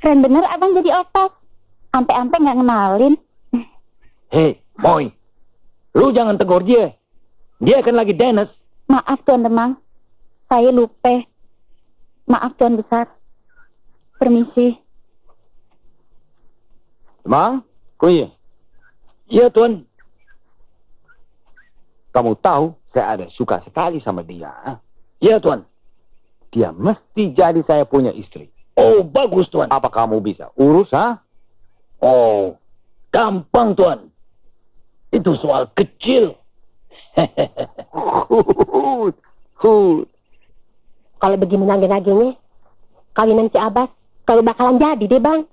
S1: Keren bener abang jadi otak. Ampe-ampe nggak ngenalin.
S2: Hei, Moy. Lu jangan tegur dia. Dia kan lagi Dennis.
S1: Maaf, Tuan Demang. Saya lupa. Maaf, Tuan Besar. Permisi.
S3: Emang? Kok iya?
S2: Iya, Tuan.
S3: Kamu tahu, saya ada suka sekali sama dia.
S2: Iya, Tuan.
S3: Dia mesti jadi saya punya istri.
S2: Oh, bagus, Tuan.
S3: Apa kamu bisa urus, ha?
S2: Oh, gampang, Tuan. Itu soal kecil.
S3: Hut, hut.
S6: Kalau begini nage-nagenya, kawinan si Abbas, kalau bakalan jadi deh, Bang.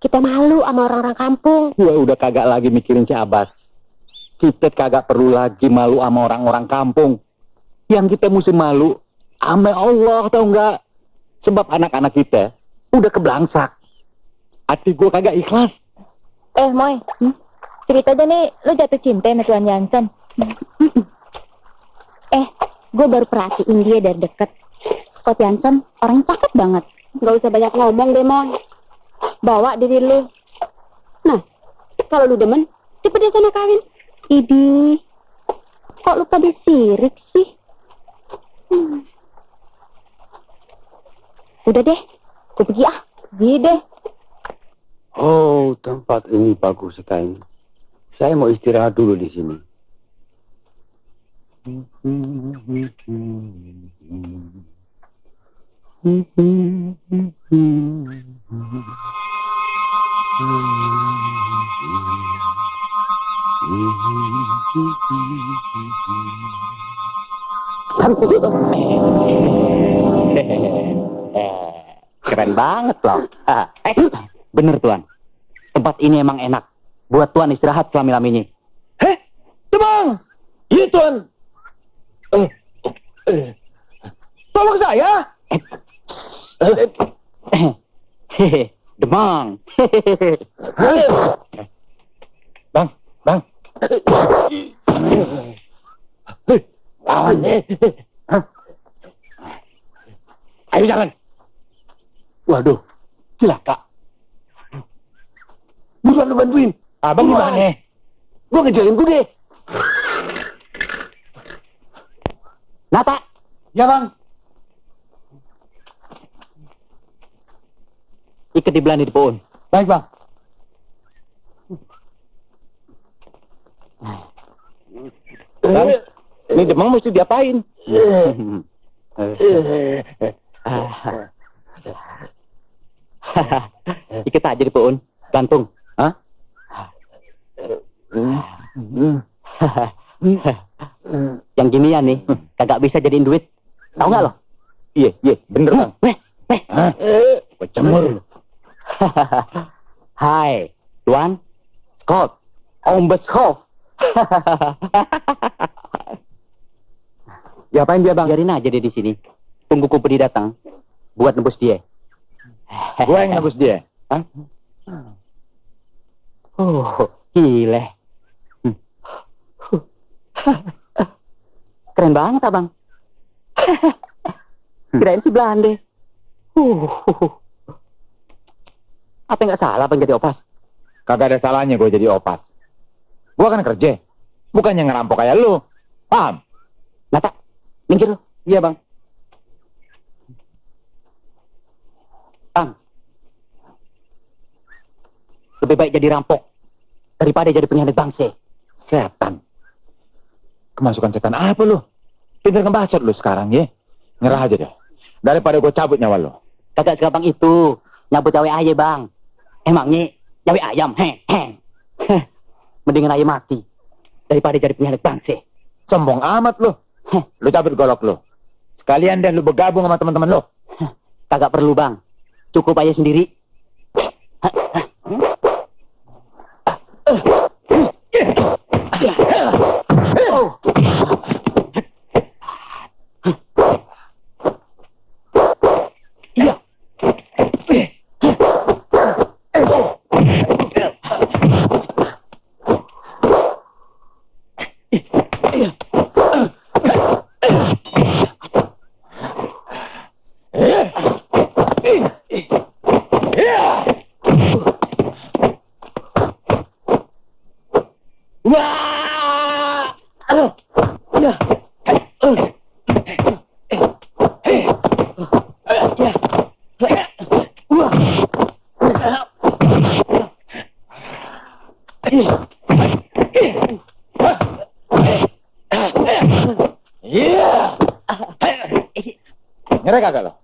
S6: Kita malu sama orang-orang kampung.
S2: Gue udah kagak lagi mikirin si Abbas. Kita kagak perlu lagi malu sama orang-orang kampung. Yang kita mesti malu sama Allah, tau nggak? Sebab anak-anak kita udah keblangsak. Hati gue kagak ikhlas.
S1: Moy. Cerita aja nih, lu jatuh cinta sama Tuan Jansen. Gue baru perhatiin dia dari deket. Scott Jansen orang cakep banget.
S6: Gak usah banyak ngomong deh, Mon. Bawa diri lu. Nah, kalau lu demen, cepet deh sana kawin.
S1: Idih, kok lu pada sirik sih? Udah deh, gue pergi Pergi deh.
S3: Oh, tempat ini bagus sekali. Saya mau istirahat dulu di sini.
S4: Keren banget loh. Bener, Tuan. Tempat ini emang enak. Buat Tuan istirahat selama-lamanya.
S2: Demang! Iya, Tuan. Tolong saya.
S4: Demang.
S2: Bang. Awan. Ayo jalan.
S3: Waduh,
S2: Celaka. Buruan lu bantuin. Abang gimana? Gua ngejarin gue deh.
S4: Nata.
S2: Ya, Bang.
S4: Ikat di belani di pohon.
S2: Baik, Bang.
S3: Bang, ini Demang mesti diapain?
S4: Ikat aja di pohon. Gantung. Yang ginian nih, kagak bisa jadiin duit. Tahu nggak lo?
S3: Iya, bener bang.
S2: Kecemur.
S4: Hai, Tuan. Scott. Om Beskov.
S3: Diapain dia bang?
S4: Biarin aja dia di sini. Tunggu Kupedi datang buat nebus dia.
S5: Gue yang nebus dia.
S4: Hah? Gile. Keren banget abang. Kirain si Belanda. Apa nggak salah bang jadi opas?
S5: Kagak ada salahnya gue jadi opas. Gue kan kerja, bukannya ngerampok kayak lu. Paham?
S4: Nata, minggir lo.
S3: Iya bang.
S4: Bang, lebih baik jadi rampok daripada jadi pengkhianat bangsa.
S5: Setan. Kemasukan setan apa lu? Pinter ngebacot lu sekarang ya. Nyerah aja deh. Daripada gue cabut nyawa lu.
S4: Kagak segampang itu nyabut cawe aja bang. Emangnya cawe ayam, mendingan ayam mati daripada jadi pengkhianat bangsa.
S5: Sombong amat lu. Lu cabut golok lu. Sekalian deh lu bergabung sama teman-teman lu.
S4: Kagak perlu bang, cukup aja sendiri.
S5: Nyerah kagak lo?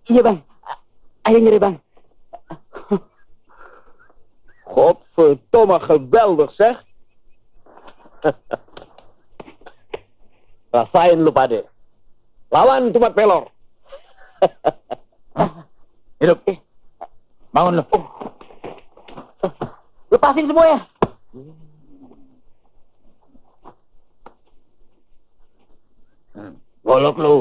S4: Iya bang, ayo nyeri bang.
S3: Godverdomme, geweldig zeg. Rasain lu pade. Lawan tuh Mat Pelor.
S5: Hidup. Bangun lu.
S4: Lepasin semua ya.
S3: Golok lu.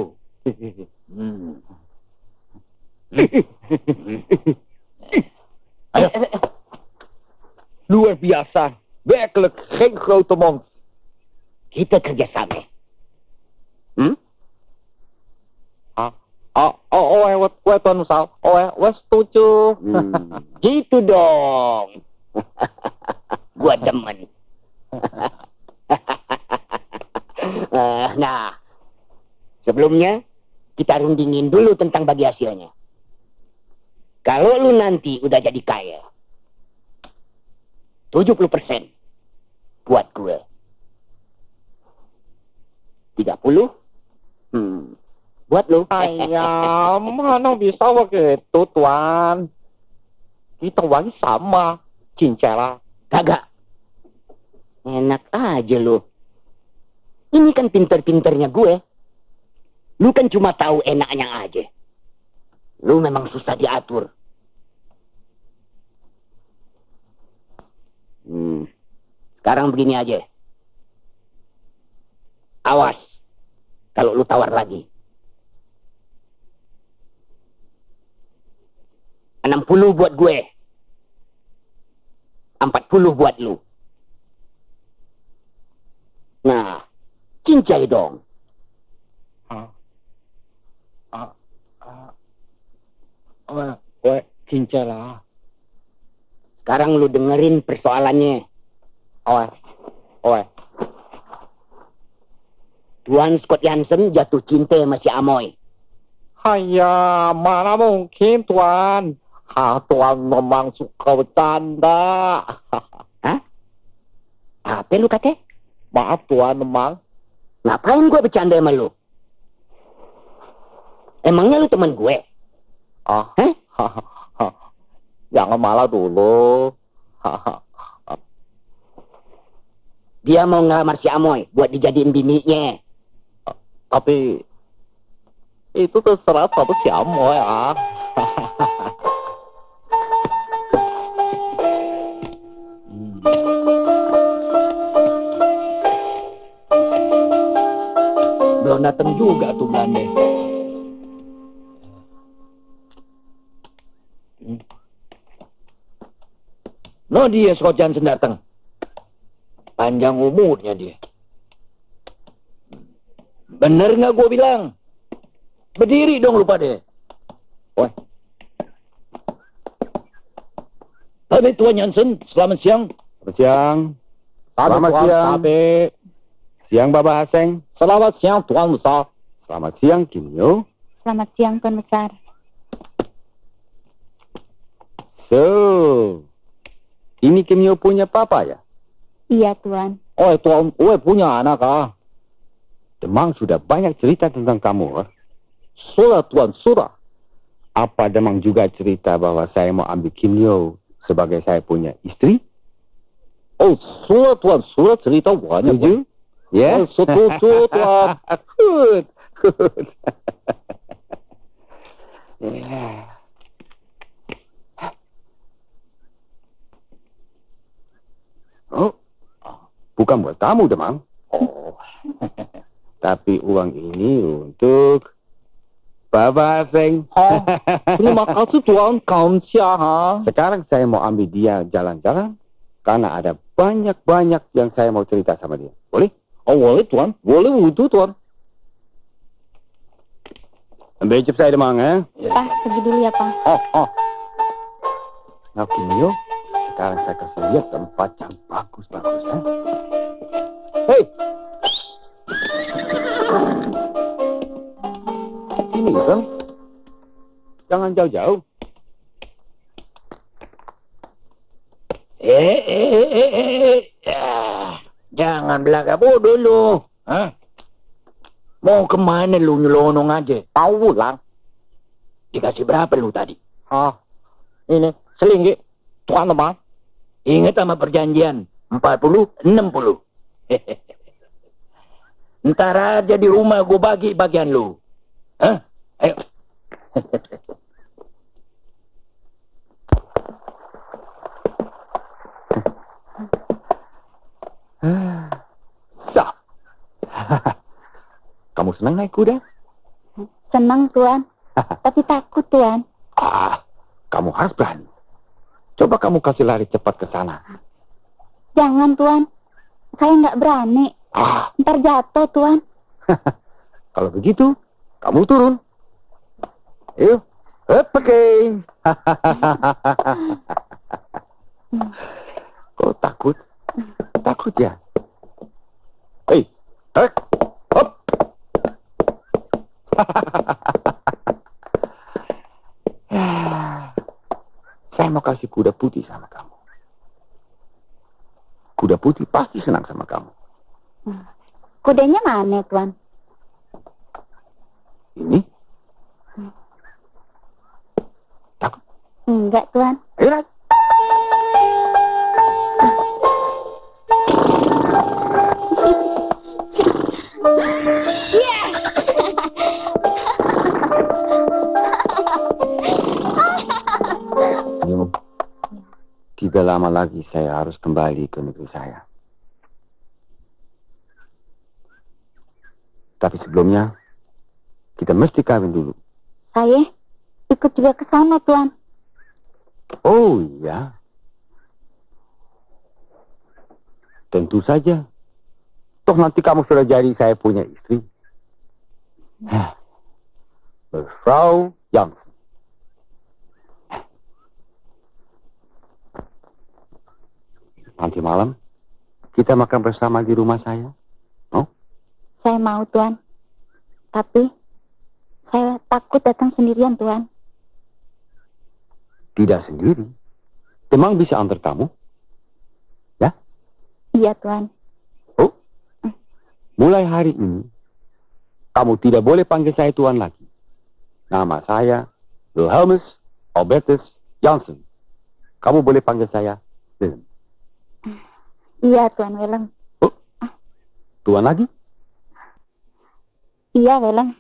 S5: Ayo.
S3: Luar biasa. Werkelijk geen grote mond.
S4: Kita kerjasama.
S3: Wat Tuan Sal? Setuju.
S4: Gitu dong. Gua demen. Nah, sebelumnya kita rundingin dulu tentang bagi hasilnya. Kalau lu nanti udah jadi kaya, 70% buat gue. 30 buat lu.
S3: Ayam, mana bisa begitu Tuan? Kita wangi sama. Cincela.
S4: Kagak. Enak aja lu. Ini kan pinter-pinternya gue. Lu kan cuma tahu enaknya aja. Lu memang susah diatur. Sekarang begini aja. Awas. Kalau lu tawar lagi. 60 buat gue. 40 buat lu. Nah, cincai dong.
S3: Cincela.
S4: Sekarang lu dengerin persoalannya. Tuan Scott Jansen jatuh cinta sama si Amoy.
S3: Hayya, mana mungkin Tuan? Tuan memang suka bercanda.
S4: Hah? Apa lu kata?
S3: Maaf Tuan, memang.
S4: Ngapain gue bercanda sama lu? Emangnya lu teman gue?
S3: Hah? Jangan malah dulu.
S4: Dia mau ngelamar si Amoy buat dijadiin bininya.
S2: Tapi itu terserah sama si Amoy ah. Belum datang juga tuh Belanda. No dia Scott Johnson datang. Panjang umurnya dia. Bener nggak gue bilang? Berdiri dong lupa deh. Wah. Halo Tuan Johnson, selamat siang.
S3: Selamat siang. Selamat siang. Siang Bapak Haseng.
S2: Selamat siang Tuan Besar.
S3: Selamat siang Kim Yo.
S1: Selamat siang, Tuan Besar.
S3: So, ini Kim Yo punya papa ya?
S1: Iya, Tuan.
S2: Oh Tuan, punya anak ah.
S3: Demang sudah banyak cerita tentang kamu.
S2: Sudah Tuan, sudah.
S3: Apa Demang juga cerita bahwa saya mau ambil Kim Yo sebagai saya punya istri?
S2: Oh sudah Tuan, sudah cerita banyak.
S3: Setuju? Ya?
S2: Oh, setuju Tuan.
S3: Good. Good. Yeah. Oh, bukan buat kamu, Demang.
S2: Oh,
S3: Tapi uang ini untuk Bapak Haseng.
S2: terima kasih Tuan, kamsia ha.
S3: Sekarang saya mau ambil dia jalan-jalan karena ada banyak-banyak yang saya mau cerita sama dia. Boleh?
S2: Oh boleh Tuan, boleh wudhu Tuan.
S3: Ambil ijab saya, Demang, ya.
S1: Pak, pergi dulu ya, Pak.
S3: Nah, Kimio, sekarang saya kasih lihat tempat yang bagus-bagus, ya. Hei! Sini, kan? Jangan jauh-jauh.
S2: Jangan belaga bodoh lu. Hah? Mau kemana lu nyelonong aja? Mau pulang? Dikasih berapa lu tadi? Ini selinggit. Tuan teman. Ingat sama perjanjian. 40, 60. Ntar aja di rumah gue bagi bagian lu. Hah? Ayo.
S3: So. Kamu senang naik kuda?
S1: Senang, Tuan. Tapi takut, Tuan.
S3: Kamu harus berani. Coba kamu kasih lari cepat ke sana.
S1: Jangan, Tuan. Saya nggak berani. Ntar jatuh, Tuan.
S3: Kalau begitu, kamu turun. Yuk, oke. Kok takut? Takut ya? Hei, hop. Saya mau kasih kuda putih sama kamu. Kuda putih pasti senang sama kamu.
S1: Kudanya mana, Tuan?
S3: Ini? Takut?
S1: Enggak, Tuan.
S3: Ayo naik. Yuk, tidak lama lagi saya harus kembali ke negeri saya. Tapi sebelumnya, kita mesti kawin dulu.
S1: Saya ikut juga ke sana, Tuan.
S3: Oh iya. Tentu saja. Toh nanti kamu sudah jadi saya punya istri. Mevrouw Jansen. Nanti malam kita makan bersama di rumah saya.
S1: Saya mau, Tuan. Tapi saya takut datang sendirian, Tuan.
S3: Tidak sendiri. Emang bisa antar kamu? Ya?
S1: Iya, Tuan.
S3: Oh, mulai hari ini kamu tidak boleh panggil saya Tuan lagi. Nama saya Wilhelmus Albertus Jansen. Kamu boleh panggil saya Willem.
S1: Iya, Tuan Willem.
S3: Oh, Tuan lagi?
S1: Iya, Welang.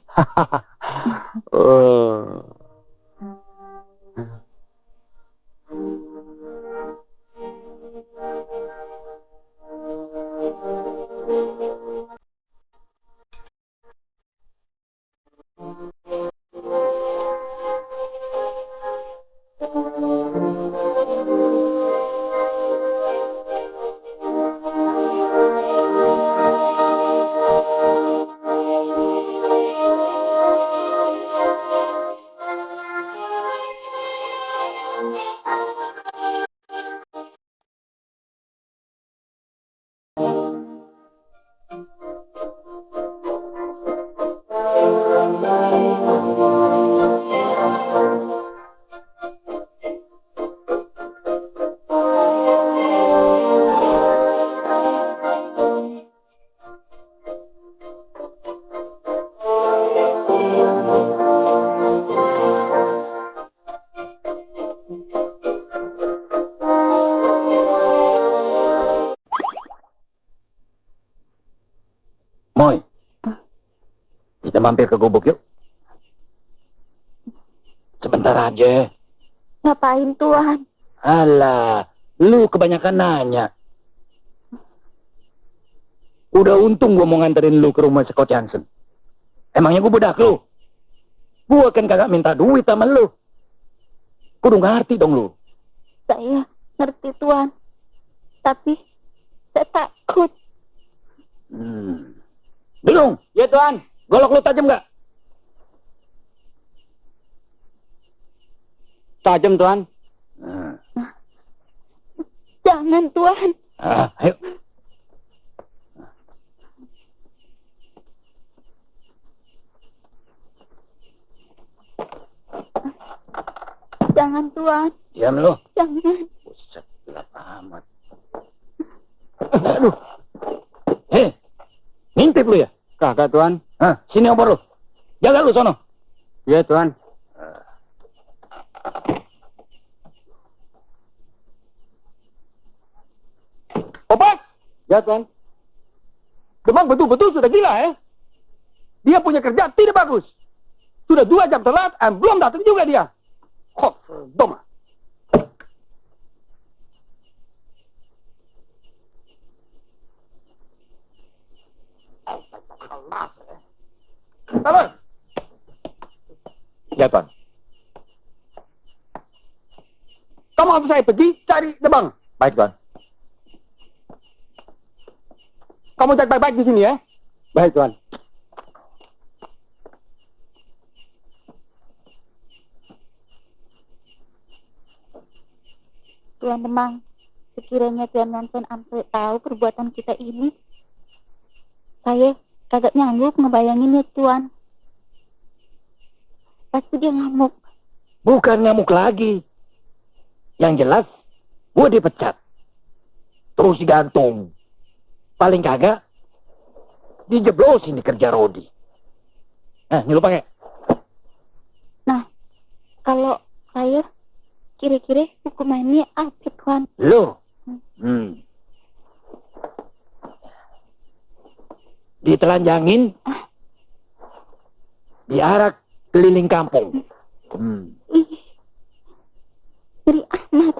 S3: Oh.
S2: Moy, kita mampir ke gubuk yuk. Sebentar aja.
S1: Ngapain, Tuan?
S2: Alah, lu kebanyakan nanya. Udah untung gua mau nganterin lu ke rumah Scott Jansen. Emangnya gua budak lu? Gua kan kagak minta duit sama lu. Kudu ngerti dong lu.
S1: Saya ngerti, Tuan. Tapi saya takut.
S2: Dulung,
S4: Ya Tuan.
S2: golok lu tajam nggak?
S4: Tajam Tuan.
S1: Jangan, Tuan.
S2: Ayo.
S1: Jangan, Tuan.
S2: Diam lu.
S1: Jangan.
S2: Buset, gelap amat. Aduh. Hei, ngintip lu ya?
S4: Kagak Tuan.
S2: Hah, sini obor lu. Jaga lu sono.
S4: Ya Tuan.
S3: Opak!
S4: Ya Tuan.
S3: Demang betul-betul sudah gila ya. Dia punya kerja tidak bagus. Sudah 2 jam telat dan belum datang juga dia. Doma. Sabar.
S5: Ya, Tuan.
S3: Kamu harus saya pergi cari Demang.
S5: Baik, Tuan.
S3: Kamu cek baik-baik di sini ya.
S4: Baik Tuan.
S1: Tuan Demang, sekiranya Tuan Jansen sampai tahu perbuatan kita ini, saya kagak nyanggup ngebayanginnya, Tuan. Pasti dia ngamuk.
S2: Bukan ngamuk lagi. Yang jelas, gua dipecat. Terus digantung. Paling kagak, dijeblosin di kerja Rodi. Nah, ini lu pakai.
S1: Nah, kalau saya, kira-kira hukumannya apa, Tuan?
S2: Lu. Ditelanjangin. Diarak keliling kampung.
S1: Ih, ngeri amat.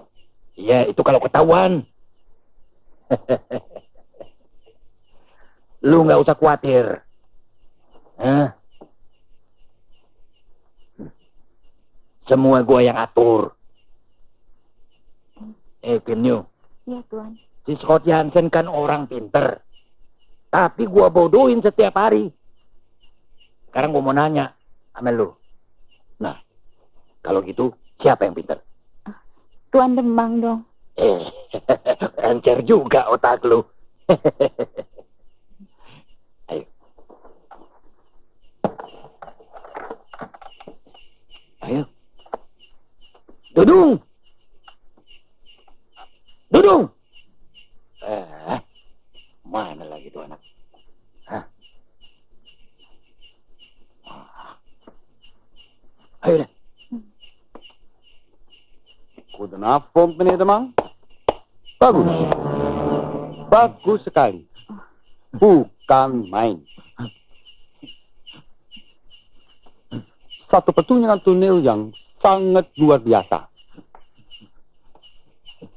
S2: Ya, itu kalau ketahuan. Lu nggak usah khawatir. Hah? Semua gua yang atur. Kenyu,
S1: Ya, Tuan.
S2: si Scott Jansen kan orang pinter. Tapi gua bodohin setiap hari. Sekarang gua mau nanya sama lu. Nah, kalau gitu siapa yang pinter?
S1: Tuan Demang dong.
S2: Lancar juga otak lu. Ayo. Ayo. Dudung. Dudung. Mana lagi tuh anak? Hah? Ayo deh.
S3: Goedenavond, meneer Demang. Bagus. Bagus sekali. Bu, bukan main. Satu pertunjukan tunel yang sangat luar biasa.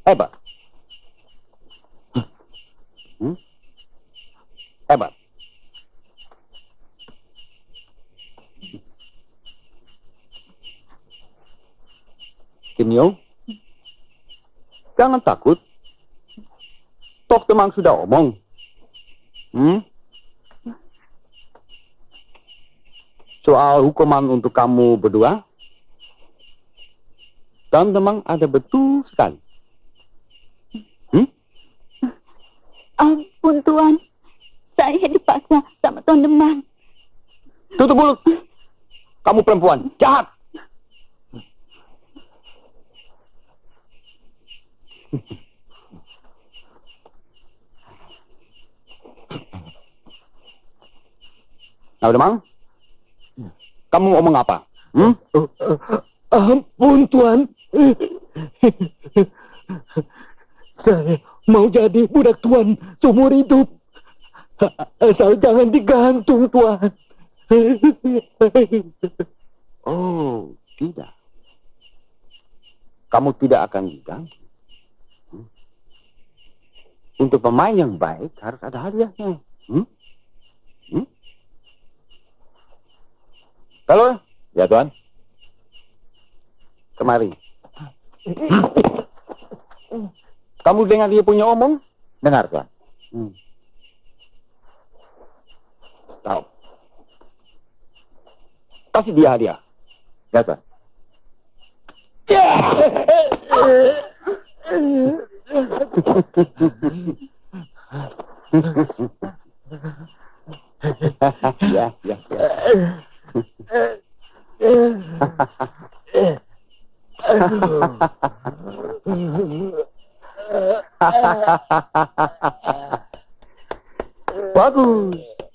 S3: Hebat. Hebat. Kinyo, jangan takut. Tok Temang sudah omong. Soal hukuman untuk kamu berdua. Dan Temang ada betul sekali.
S1: Ampun Tuan, saya dipaksa sama Tuan Demang.
S3: Tutup mulut. Kamu perempuan jahat. Nah, Demang, kamu ngomong apa?
S7: Ampun Tuan. Saya mau jadi budak Tuan seumur hidup. Asal jangan digantung Tuan.
S3: Oh, tidak. Kamu tidak akan digantung. Untuk pemain yang baik harus ada hadiahnya. Halo?
S5: Ya, Tuan.
S3: Kemari. Kamu dengar dia punya omong?
S5: Dengar, Tuan.
S3: Tahu. Kasih dia hadiah.
S5: Ya, Tuan.
S3: Ya.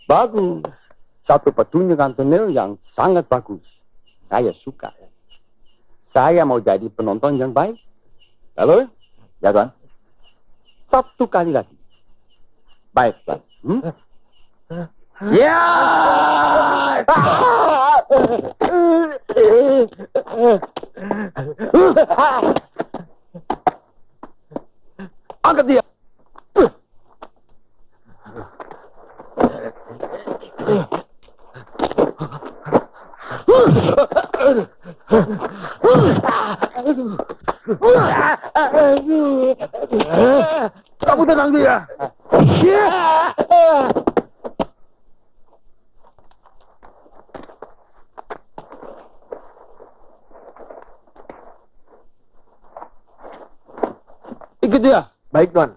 S3: Bagus. Satu pertunjukan tunel yang sangat bagus. Saya suka. Saya mau jadi penonton yang baik. Halo?
S5: Ya, Tuan.
S3: Satu kali lagi. Baik, Tuan. Ya! Angkat dia. Kamu tenang dia. Ikut dia.
S5: Baik, Tuan.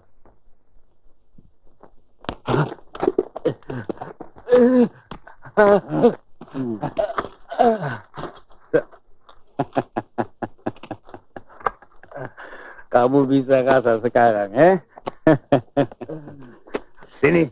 S3: Kamu bisa kasar sekarang, Sini.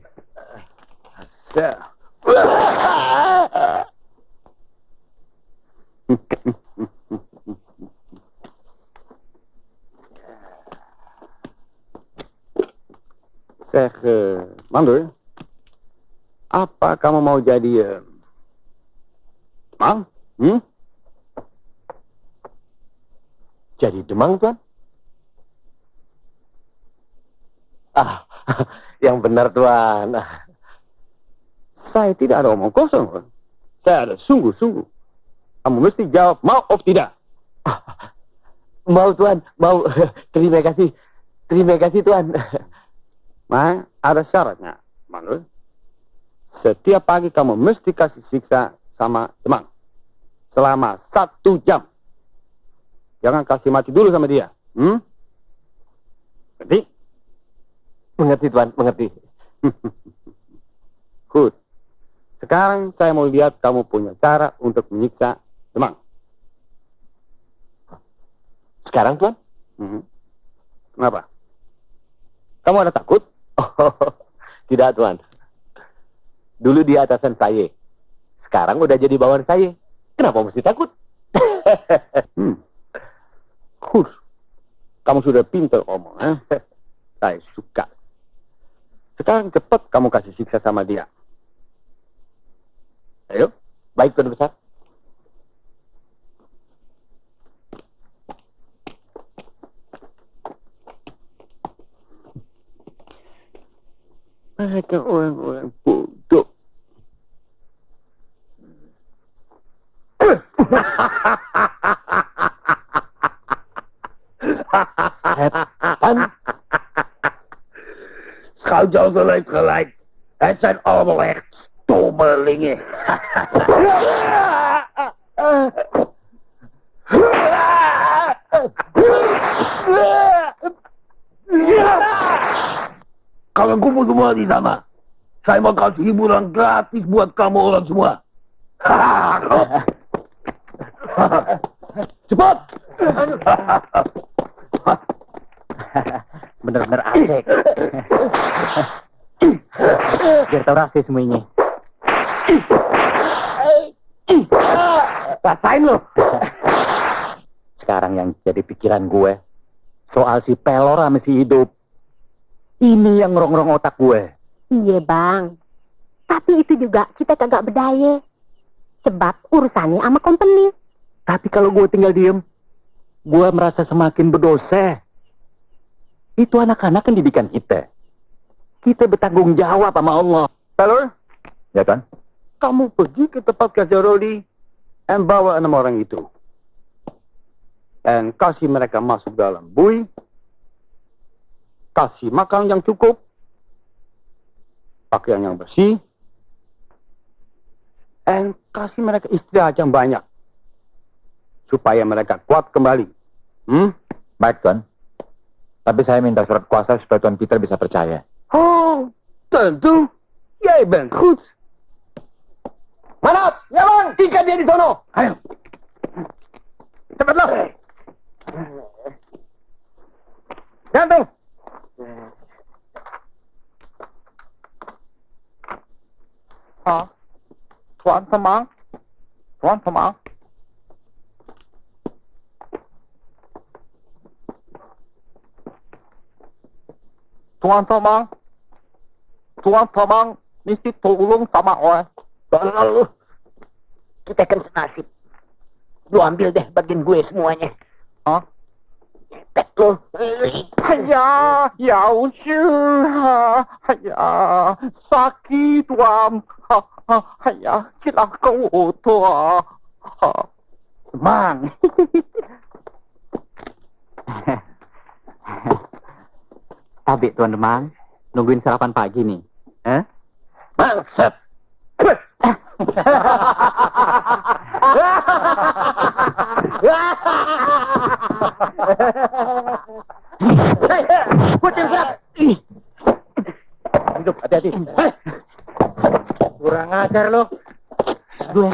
S3: Syekh Mandul, apa kamu mau jadi Demang?
S5: Jadi Demang, Tuan? Yang benar, Tuan.
S3: Saya tidak ada omong kosong, Tuan. Saya ada sungguh-sungguh. Kamu mesti jawab mau atau tidak.
S5: Mau, Tuan. Mau. Terima kasih. Terima kasih, Tuan.
S3: Nah, ada syaratnya, Mandul. Setiap pagi kamu mesti kasih siksa sama Demang. Selama 1 jam. Jangan kasih mati dulu sama dia. Ngerti?
S5: Mengerti, Tuan. Mengerti.
S3: Good. Sekarang saya mau lihat kamu punya cara untuk menyiksa Demang.
S5: Sekarang, Tuan?
S3: Kenapa? Kamu ada takut?
S5: Oh, tidak, Tuan. Dulu dia atasan saya. Sekarang udah jadi bawahan saya. Kenapa mesti takut?
S3: Good. Kamu sudah pintar omong, Saya suka. Sekarang cepat kamu kasih siksa sama dia. Ayo, baik Tuan Besar. Ada orang-orang bodoh. Kau zou gelijk. Het zijn allemaal echt stommelingen. Kalian kumpul semua di sana. Saya mau kasih hiburan gratis buat kamu orang semua. Cepat!
S4: Bener-bener asik. Biar tahu rasa semuanya.
S2: Rasain lo. Sekarang yang jadi pikiran gue soal si Pelor sama si Hidup. Ini yang ngerong-ngerong otak gue.
S6: Iya bang, tapi itu juga kita kagak berdaya. Sebab urusannya sama company.
S2: Tapi kalau gue tinggal diem, gue merasa semakin berdosa. Itu anak-anak kan didikan kita. Kita bertanggung jawab sama Allah.
S3: Pelor,
S2: Ya kan?
S3: kamu pergi ke tempat Kajaroli dan bawa 6 orang itu. Dan kasih mereka masuk dalam bui. Kasih makan yang cukup. Pakaian yang bersih. Dan kasih mereka istirahat yang banyak. Supaya mereka kuat kembali.
S5: Baik, Tuan. Tapi saya minta surat kuasa supaya Tuan Peter bisa percaya.
S3: Oh, tentu. Jij bent goed. Manap, ya bang, ikat dia di sono. Ayo. Cepatlah. Gantung.
S5: Tuan Semang. Tuan Semang. Tuan Semang. Tuan Semang. Mesti tolong sama orang.
S7: Tolong lu. Kita kan senasib. Lu ambil deh bagian gue semuanya.
S5: Hah?
S7: Pet lu.
S5: 哎呀，要是哎呀，sakit wam,哎呀，silakan tua,
S4: Mang. Tabi Tuan Demang, nungguin sarapan pagi nih.
S3: Bangsat.
S2: Hidup, hati-hati. Kurang ajar lo.
S4: Gue,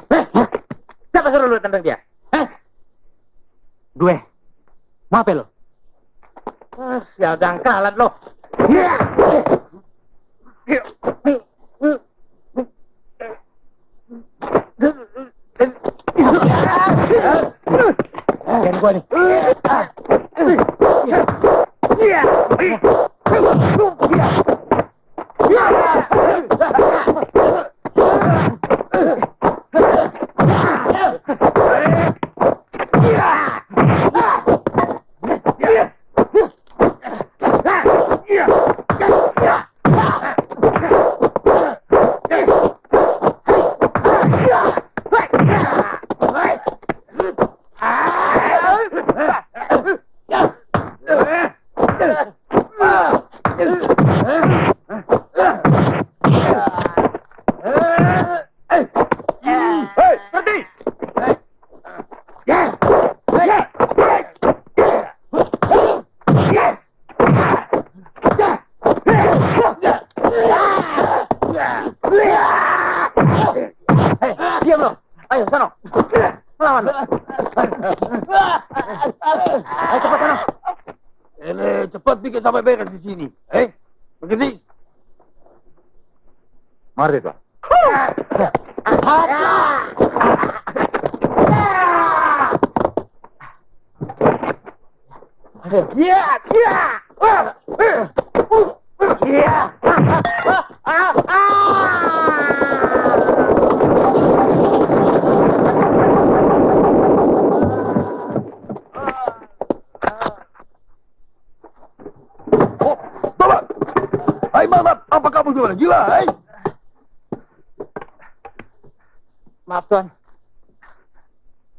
S2: Siapa suruh lu tendang dia?
S4: gue. Mau apa lo?
S2: Sial dangkalan lo. Dan gua nih. Diam lo. Ayo, sana. Lawan. Ayo cepat sana.
S3: Ini cepat bikin sampai beres di sini. Mengerti?
S5: Mari, Tuan.
S3: gimana? Gila, hei!
S5: Maaf Tuan.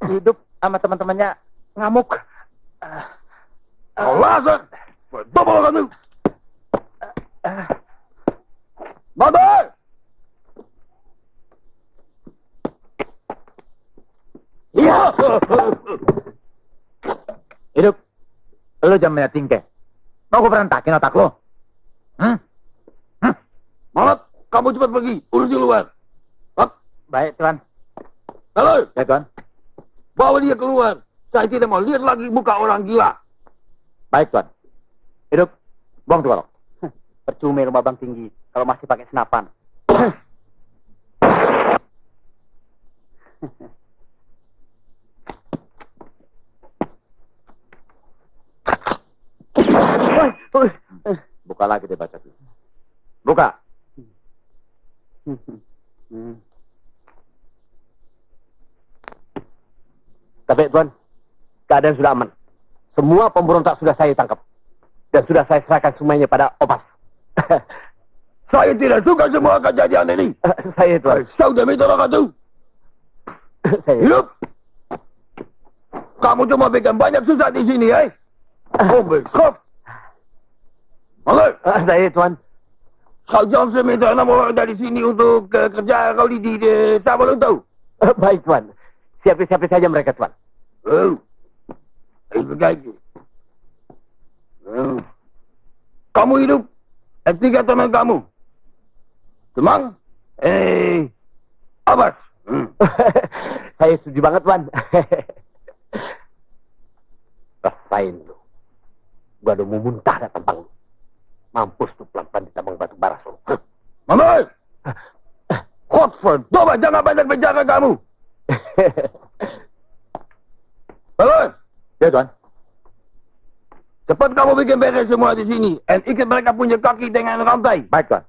S5: Hidup sama teman-temannya ngamuk.
S3: Alasan! Double kan tu! Badai! Iya!
S5: Hidup. Lo jangan banyak tingkah. Mau gue berantakin otak lo?
S3: Malat, kamu cepat pergi. Urus di luar. Hap,
S5: Baik Tuan.
S3: halo!
S5: Ya Tuan.
S3: Bawa dia keluar. Saya tidak mau lihat lagi muka orang gila.
S5: Baik Tuan. Hidup. Buang tuh kalau.
S4: Percuma rumah bang tinggi kalau masih pakai senapan.
S5: Buka lagi deh baca tuh. Buka.
S3: Tapi Tuan, keadaan sudah aman. Semua pemberontak sudah saya tangkap. Dan sudah saya serahkan semuanya pada Opas. Saya tidak suka semua kejadian ini. Saya Tuan. Saya sudah minta orang itu. Hidup. Kamu cuma bikin banyak susah di sini, eh? Oh, besok. Malah. Saya Tuan. Kau jangan saya minta 6 orang dari sini untuk kerja kau di desa belum tahu. Baik Tuan. Siapa-siapa saja mereka Tuan. Oh. Begitu. Kamu hidup. Tiga teman kamu. Semang. Abbas. Saya setuju banget Tuan. Rasain lu. Gua udah mau muntah dah tampang lu. Mampus tuh pelan-pelan ditambang batu bara suruh. Mama! Hotford, coba jangan banyak bicara kamu. Halo?
S5: Ya Tuan.
S3: Cepat kamu bikin beres semua di sini. Dan ikat mereka punya kaki dengan rantai.
S5: Baik Tuan.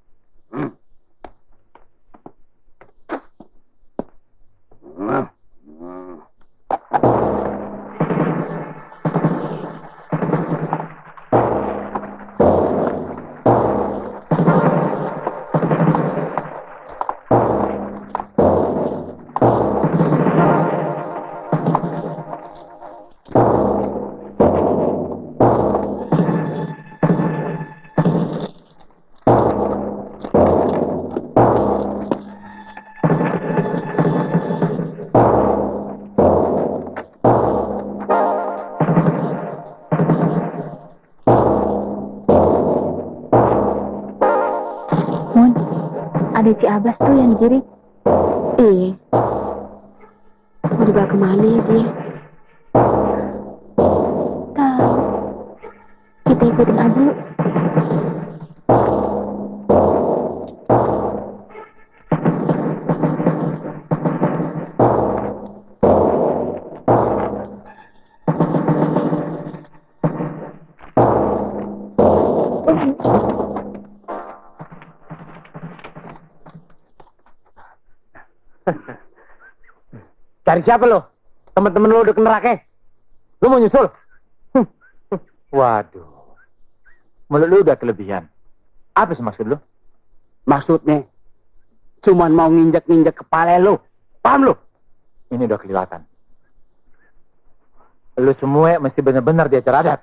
S1: Ada si Abbas tuh yang di kiri.
S6: Iya. Mau dibawa kemana ya dia?
S1: Tahu. Kita ikutin aja yuk.
S3: Cari siapa lo? Teman-teman lo udah ke neraka. Lo mau nyusul?
S5: Waduh. Mulut lu udah kelebihan. Apa sih maksud lu?
S4: Maksudnya cuman mau nginjak-nginjak kepala lo. Paham lo?
S5: Ini udah kelihatan. Lu semua mesti benar-benar diajar adat.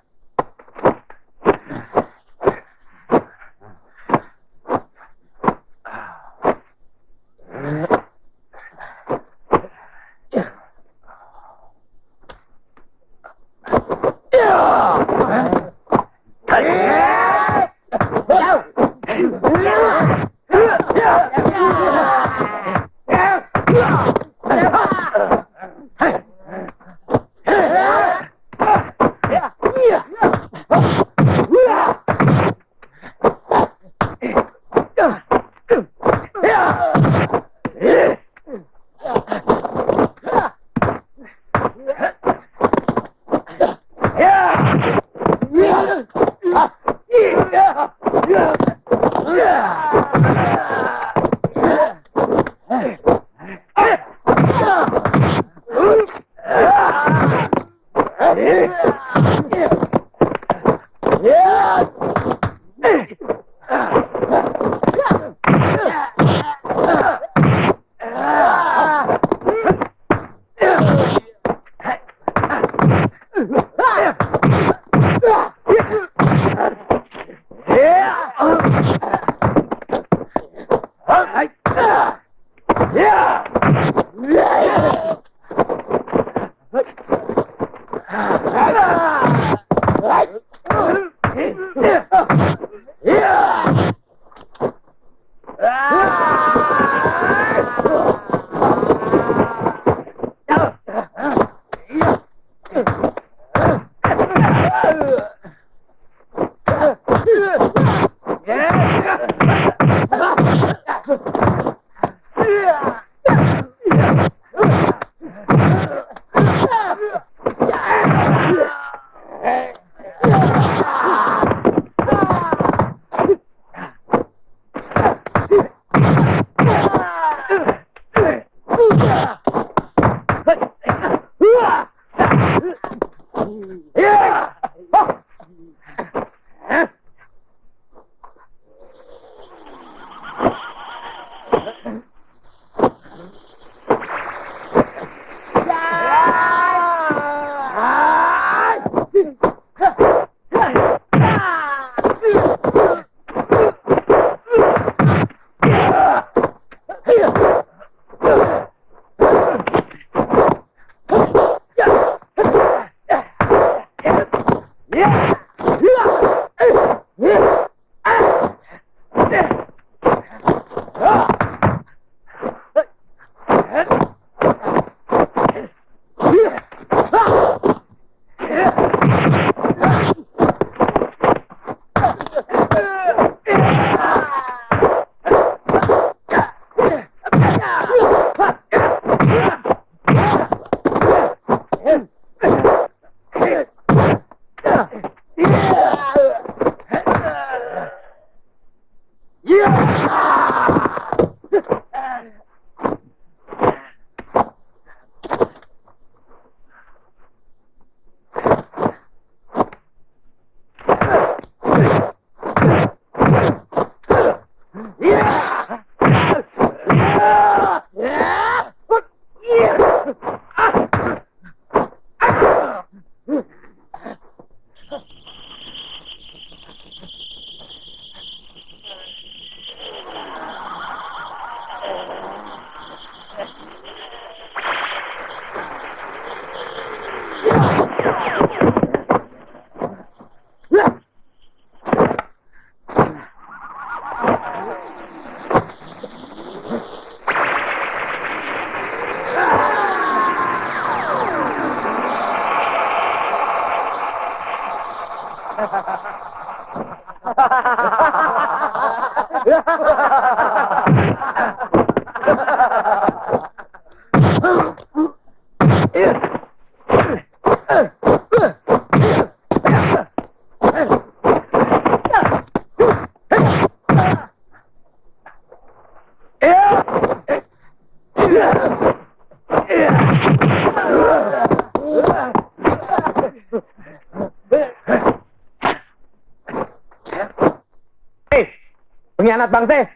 S7: Pengkhianat bangsa.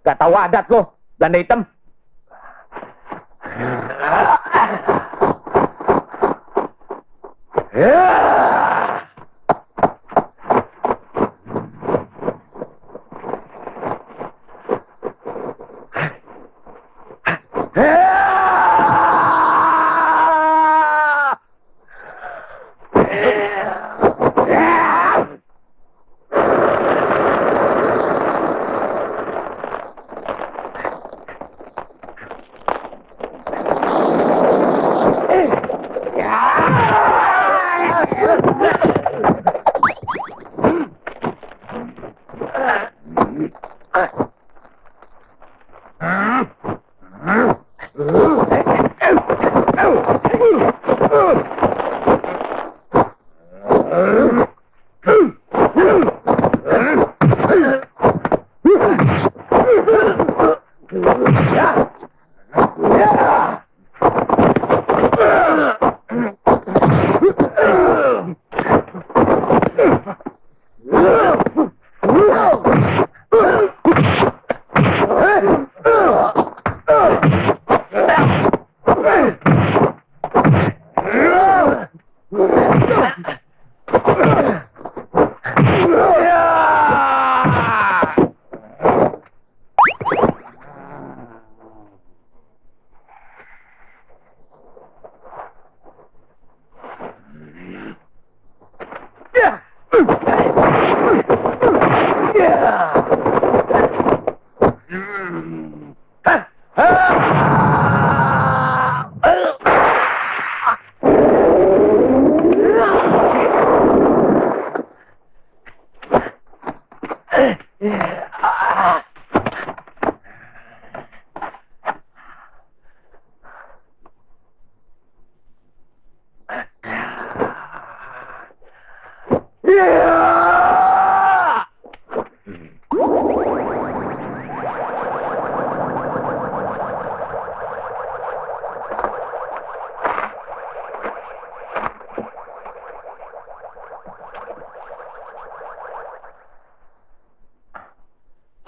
S7: Gak tahu adat lo, belanda hitam.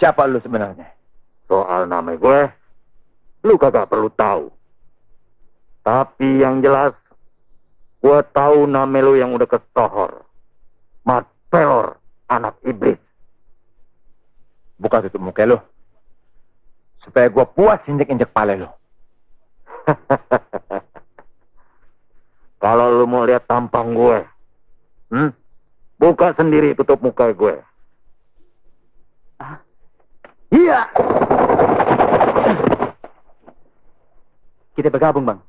S5: Siapa lu sebenarnya?
S2: Soal nama gue, lu kagak perlu tahu. Tapi yang jelas, gue tahu nama lu yang udah kesohor. Mat Pelor, anak iblis.
S5: Buka tutup muka lu. Supaya gua puas injek-injek pale lu.
S2: Kalau lu mau lihat tampang gue, buka sendiri tutup muka gue.
S4: Iya. Kita bergabung, Bang.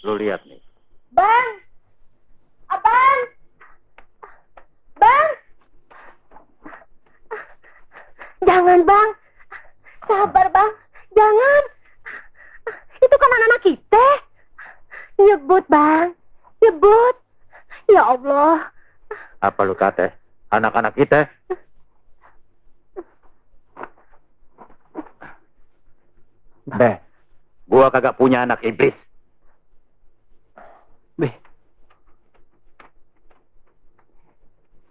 S2: Lu lihat nih.
S1: Bang! Abang! Bang! Jangan, Bang. Sabar, Bang. Jangan. Itu kan anak-anak kita. Nyebut, Bang. Nyebut. Ya Allah.
S2: Apa lu kata? Anak-anak kita?
S5: Be,
S2: Gua kagak punya anak iblis.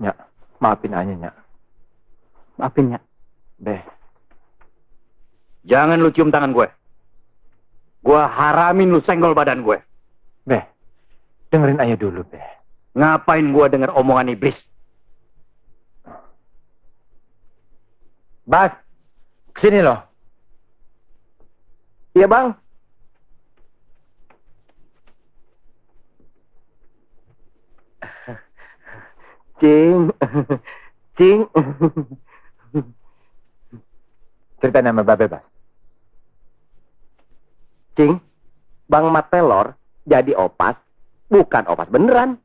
S5: Nyak, maafin aja, Nyak.
S4: Maafin, Nyak.
S5: Be,
S2: Jangan lu cium tangan gue. Gua haramin lu senggol badan gue.
S5: Be, dengerin aja dulu, Be.
S2: Ngapain gua denger omongan iblis?
S5: Bas, kesini loh.
S4: Iya, Bang.
S5: Cing. Cing. Cerita nama Babe, Bas.
S3: Cing, Bang Mat Pelor jadi opas, bukan opas beneran.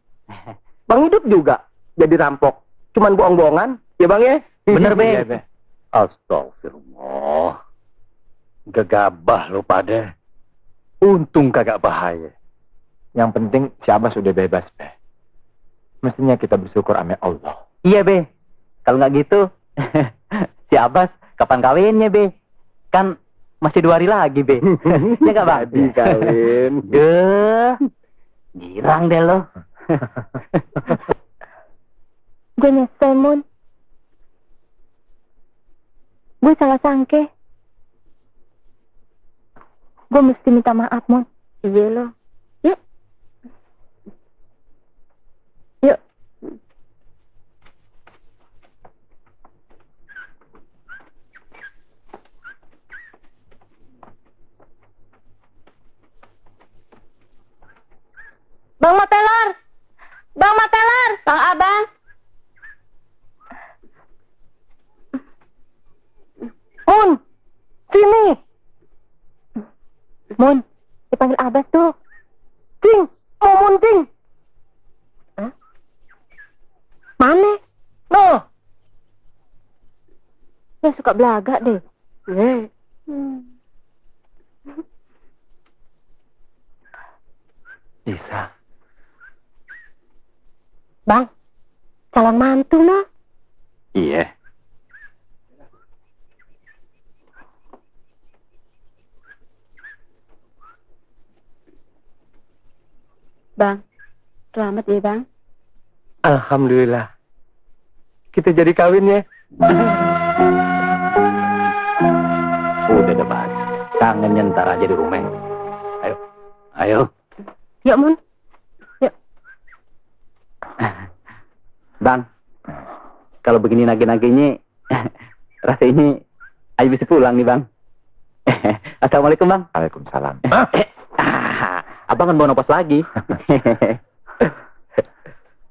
S3: Bang Hidup juga jadi rampok, cuman bohong-bohongan, ya Bang ya?
S4: Bener, Be.
S5: Iya, Be.
S2: Astagfirullah. Gegabah lu pada. Untung kagak bahaya.
S5: Yang penting si Abbas sudah bebas, Be. Mestinya kita bersyukur sama Allah.
S4: Iya, Be. Kalau nggak gitu, si Abbas kapan kawinnya, Be? Kan masih 2 hari lagi, Be. Ya nggak, Bang?
S3: Jadi kawin.
S4: Girang deh lo.
S1: Gue nyesel, Mun. Gue salah sangke. Gue mesti minta maaf, Mun. Iya lo. Yuk. Yuk. Bang Matelar! Bang Matelar! Bang Abbas! Mun! Sini! Mun, dipanggil Abbas tuh. Cing! Mau Mun, Cing! Hah? Mana? No! Ya suka belaga deh.
S5: Bisa.
S1: Bang, calon mantu nah.
S2: Iya.
S1: Bang, selamat ya Bang.
S3: Alhamdulillah. Kita jadi kawin ya.
S2: Udah deh, Bas. Kangen nyentar aja di rumah. Ayo. Ayo.
S1: Yuk, Mun. Yuk.
S4: Bang, kalau begini nagi-naginya, rasanya ayo bisa pulang nih, Bang. Assalamualaikum, Bang.
S5: Waalaikumsalam.
S4: Abang kan mau nopos lagi.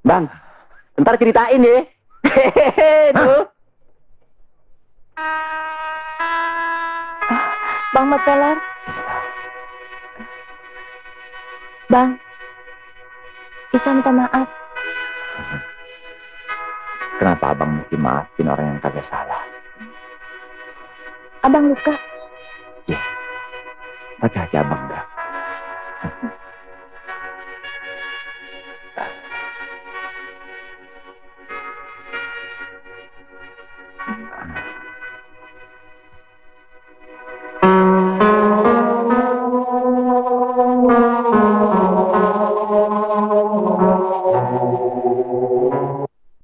S4: Bang, ntar ceritain ya. Duh.
S1: Bang Matelar. Bang, Isa minta maaf.
S5: Kenapa abang mesti maafin orang yang kagak salah?
S1: Abang luka.
S5: Tapi hati abang enggak.